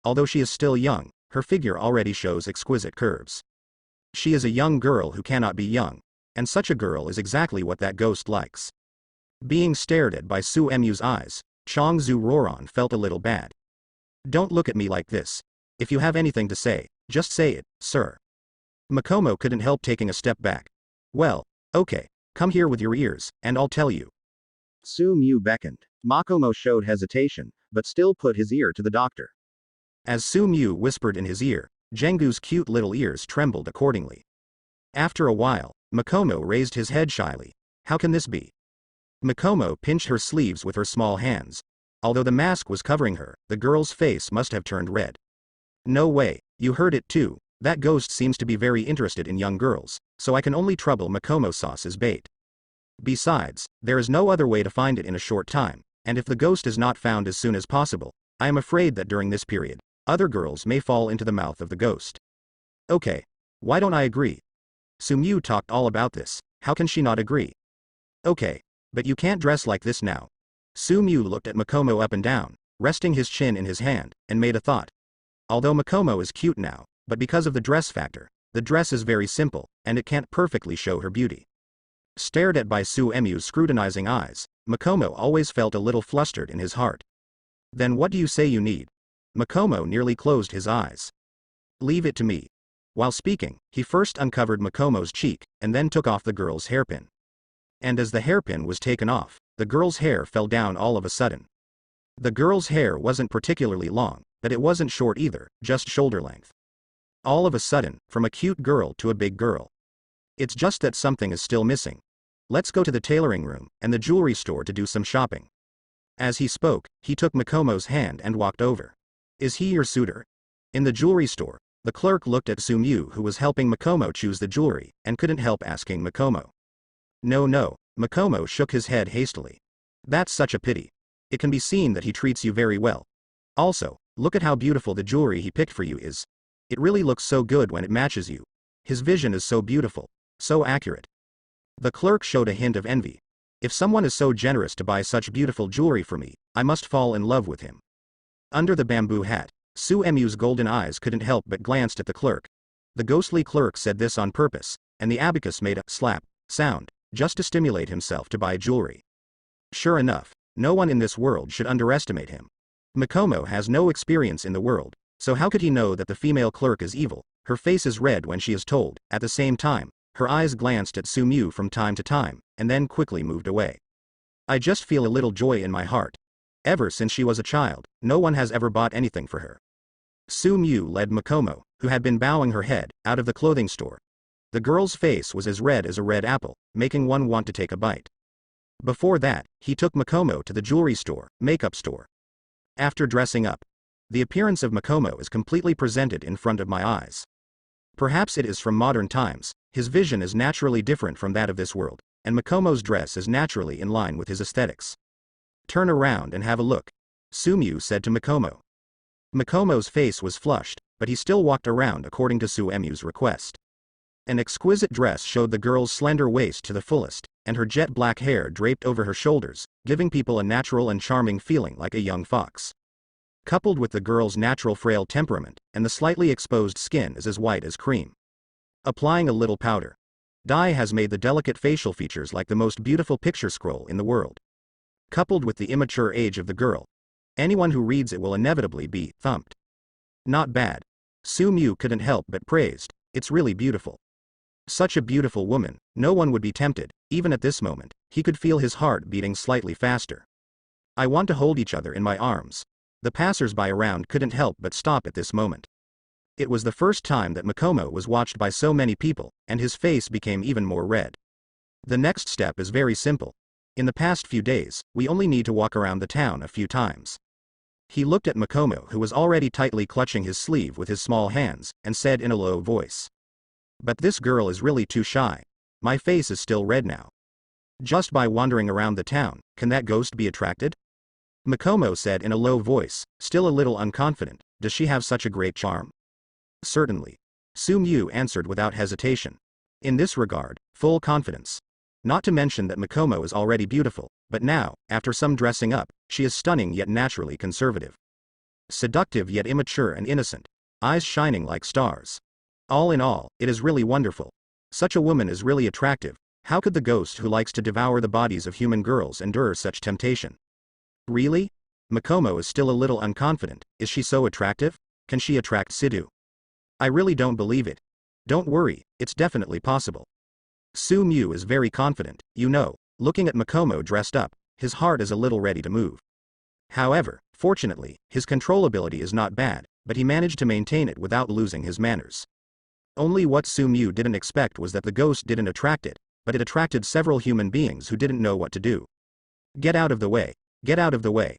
[SPEAKER 1] Although she is still young, her figure already shows exquisite curves. She is a young girl who cannot be young, and such a girl is exactly what that ghost likes. Being stared at by Su Emu's eyes, Chong Zhu Roron felt a little bad. Don't look at me like this. If you have anything to say, just say it, sir. Makomo couldn't help taking a step back. Well, okay, come here with your ears, and I'll tell you. Su Mu beckoned. Makomo showed hesitation, but still put his ear to the doctor. As Su Mu whispered in his ear, Jengu's cute little ears trembled accordingly. After a while, Makomo raised his head shyly. How can this be? Makomo pinched her sleeves with her small hands. Although the mask was covering her, the girl's face must have turned red. No way, you heard it too. That ghost seems to be very interested in young girls, so I can only trouble Makomo sauce's bait. Besides, there is no other way to find it in a short time, and if the ghost is not found as soon as possible, I am afraid that during this period, other girls may fall into the mouth of the ghost. Okay. Why don't I agree? Sumu talked all about this, how can she not agree? Okay. But you can't dress like this now. Sumu looked at Makomo up and down, resting his chin in his hand, and made a thought. Although Makomo is cute now, but because of the dress factor, the dress is very simple, and it can't perfectly show her beauty. Stared at by Su Emu's scrutinizing eyes, Makomo always felt a little flustered in his heart. Then what do you say you need? Makomo nearly closed his eyes. Leave it to me. While speaking, he first uncovered Makomo's cheek, and then took off the girl's hairpin. And as the hairpin was taken off, the girl's hair fell down all of a sudden. The girl's hair wasn't particularly long, but it wasn't short either, just shoulder length. All of a sudden, from a cute girl to a big girl. It's just that something is still missing. Let's go to the tailoring room and the jewelry store to do some shopping. As he spoke, he took Makomo's hand and walked over. Is he your suitor? In the jewelry store, the clerk looked at Sumu who was helping Makomo choose the jewelry, and couldn't help asking Makomo. No, Makomo shook his head hastily. That's such a pity. It can be seen that he treats you very well. Also, look at how beautiful the jewelry he picked for you is. It really looks so good when it matches you. His vision is so beautiful, so accurate. The clerk showed a hint of envy. If someone is so generous to buy such beautiful jewelry for me, I must fall in love with him. Under the bamboo hat, Su Emu's golden eyes couldn't help but glanced at the clerk. The ghostly clerk said this on purpose, and the abacus made a slap sound, just to stimulate himself to buy jewelry. Sure enough, no one in this world should underestimate him. Makomo has no experience in the world, so how could he know that the female clerk is evil? Her face is red when she is told. At the same time, her eyes glanced at Sumu from time to time, and then quickly moved away. I just feel a little joy in my heart. Ever since she was a child, no one has ever bought anything for her. Sumu led Makomo, who had been bowing her head, out of the clothing store. The girl's face was as red as a red apple, making one want to take a bite. Before that, he took Makomo to the jewelry store, makeup store. After dressing up, the appearance of Makomo is completely presented in front of my eyes. Perhaps it is from modern times, his vision is naturally different from that of this world, and Makomo's dress is naturally in line with his aesthetics. Turn around and have a look, Sumu said to Makomo. Makomo's face was flushed, but he still walked around according to Su Emu's request. An exquisite dress showed the girl's slender waist to the fullest, and her jet black hair draped over her shoulders, giving people a natural and charming feeling like a young fox. Coupled with the girl's natural frail temperament, and the slightly exposed skin is as white as cream. Applying a little powder. Dye has made the delicate facial features like the most beautiful picture scroll in the world. Coupled with the immature age of the girl, anyone who reads it will inevitably be thumped. Not bad. Sumu couldn't help but praised, it's really beautiful. Such a beautiful woman, no one would be tempted. Even at this moment, he could feel his heart beating slightly faster. I want to hold each other in my arms. The passers-by around couldn't help but stop at this moment. It was the first time that Makomo was watched by so many people, and his face became even more red. The next step is very simple. In the past few days, we only need to walk around the town a few times. He looked at Makomo who was already tightly clutching his sleeve with his small hands, and said in a low voice. But this girl is really too shy. My face is still red now. Just by wandering around the town, can that ghost be attracted? Makomo said in a low voice, still a little unconfident. Does she have such a great charm? Certainly. Sumyu answered without hesitation. In this regard, full confidence. Not to mention that Makomo is already beautiful, but now, after some dressing up, she is stunning yet naturally conservative. Seductive yet immature and innocent. Eyes shining like stars. All in all, it is really wonderful. Such a woman is really attractive. How could the ghost who likes to devour the bodies of human girls endure such temptation? Really? Makomo is still a little unconfident. Is she so attractive? Can she attract Sidhu? I really don't believe it. Don't worry, it's definitely possible. Sumyu is very confident, looking at Makomo dressed up, his heart is a little ready to move. However, fortunately, his controllability is not bad, but he managed to maintain it without losing his manners. Only what Sumyu didn't expect was that the ghost didn't attract it, but it attracted several human beings who didn't know what to do. Get out of the way. Get out of the way.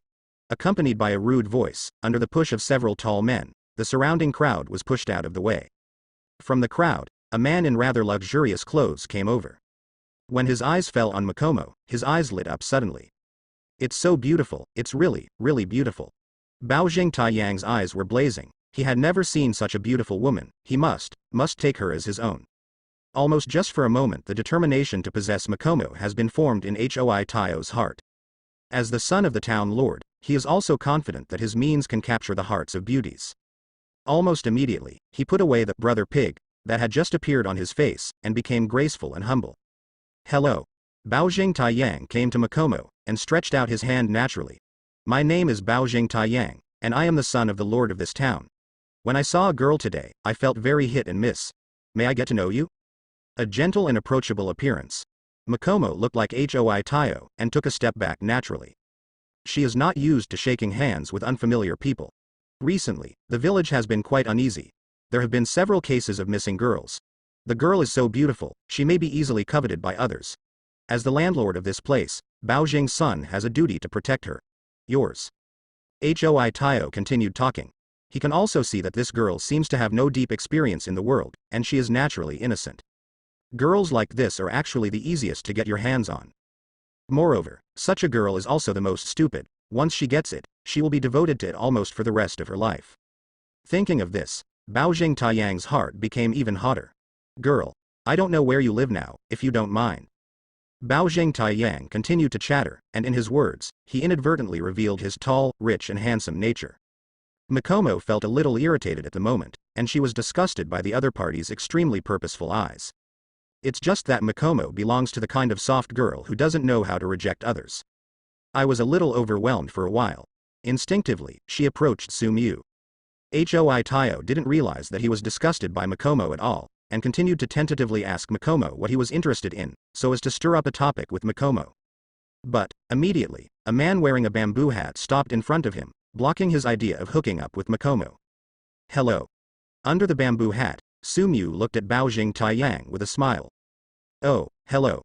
[SPEAKER 1] Accompanied by a rude voice, under the push of several tall men, the surrounding crowd was pushed out of the way. From the crowd, a man in rather luxurious clothes came over. When his eyes fell on Makomo, his eyes lit up suddenly. It's so beautiful, it's really, really beautiful. Baojing Taiyang's eyes were blazing. He had never seen such a beautiful woman. He must take her as his own. Almost just for a moment the determination to possess Makomo has been formed in Hoi Taio's heart. As the son of the town lord, he is also confident that his means can capture the hearts of beauties. Almost immediately, he put away the brother pig that had just appeared on his face, and became graceful and humble. Hello. Baojing Taiyang came to Makomo, and stretched out his hand naturally. My name is Baojing Taiyang, and I am the son of the lord of this town. When I saw a girl today, I felt very hit and miss. May I get to know you? A gentle and approachable appearance. Makomo looked like Hoi Taio, and took a step back naturally. She is not used to shaking hands with unfamiliar people. Recently, the village has been quite uneasy. There have been several cases of missing girls. The girl is so beautiful, she may be easily coveted by others. As the landlord of this place, Baojing's son has a duty to protect her. Yours. Hoi Taio continued talking. He can also see that this girl seems to have no deep experience in the world, and she is naturally innocent. Girls like this are actually the easiest to get your hands on. Moreover, such a girl is also the most stupid. Once she gets it, she will be devoted to it almost for the rest of her life. Thinking of this, Baojing Taiyang's heart became even hotter. Girl, I don't know where you live now, if you don't mind. Baojing Taiyang continued to chatter, and in his words, he inadvertently revealed his tall, rich and handsome nature. Makomo felt a little irritated at the moment, and she was disgusted by the other party's extremely purposeful eyes. It's just that Makomo belongs to the kind of soft girl who doesn't know how to reject others. I was a little overwhelmed for a while. Instinctively, she approached Sumyu. Hoi Taio didn't realize that he was disgusted by Makomo at all, and continued to tentatively ask Makomo what he was interested in, so as to stir up a topic with Makomo. But, immediately, a man wearing a bamboo hat stopped in front of him, blocking his idea of hooking up with Makomo. Hello. Under the bamboo hat, Sumyu looked at Baojing Taiyang with a smile. Oh, hello.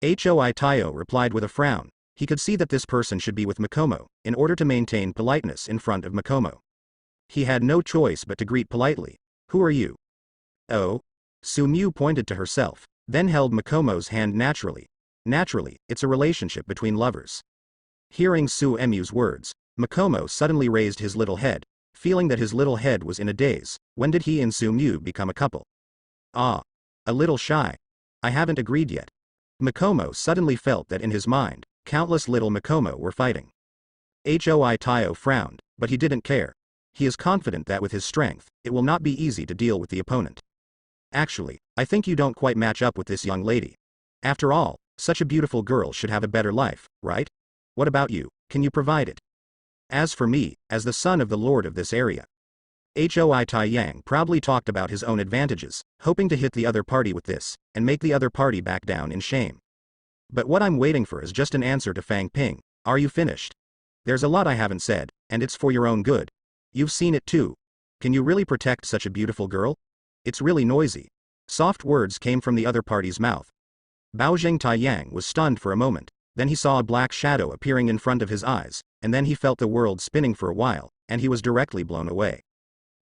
[SPEAKER 1] Hoi Taio replied with a frown. He could see that this person should be with Makomo, in order to maintain politeness in front of Makomo. He had no choice but to greet politely. Who are you? Oh. Sumyu pointed to herself, then held Makomo's hand naturally. Naturally, it's a relationship between lovers. Hearing Sumyu's words, Makomo suddenly raised his little head, feeling that his little head was in a daze. When did he and Sumyu become a couple? Ah. A little shy. I haven't agreed yet. Makomo suddenly felt that in his mind, countless little Makomo were fighting. Hoi Taio frowned, but he didn't care. He is confident that with his strength, it will not be easy to deal with the opponent. Actually, I think you don't quite match up with this young lady. After all, such a beautiful girl should have a better life, right? What about you, can you provide it? As for me, as the son of the lord of this area. Hoi Taiyang proudly talked about his own advantages, hoping to hit the other party with this, and make the other party back down in shame. But what I'm waiting for is just an answer to Fang Ping. Are you finished? There's a lot I haven't said, and it's for your own good. You've seen it too. Can you really protect such a beautiful girl? It's really noisy. Soft words came from the other party's mouth. Baojing Taiyang was stunned for a moment, then he saw a black shadow appearing in front of his eyes, and then he felt the world spinning for a while, and he was directly blown away.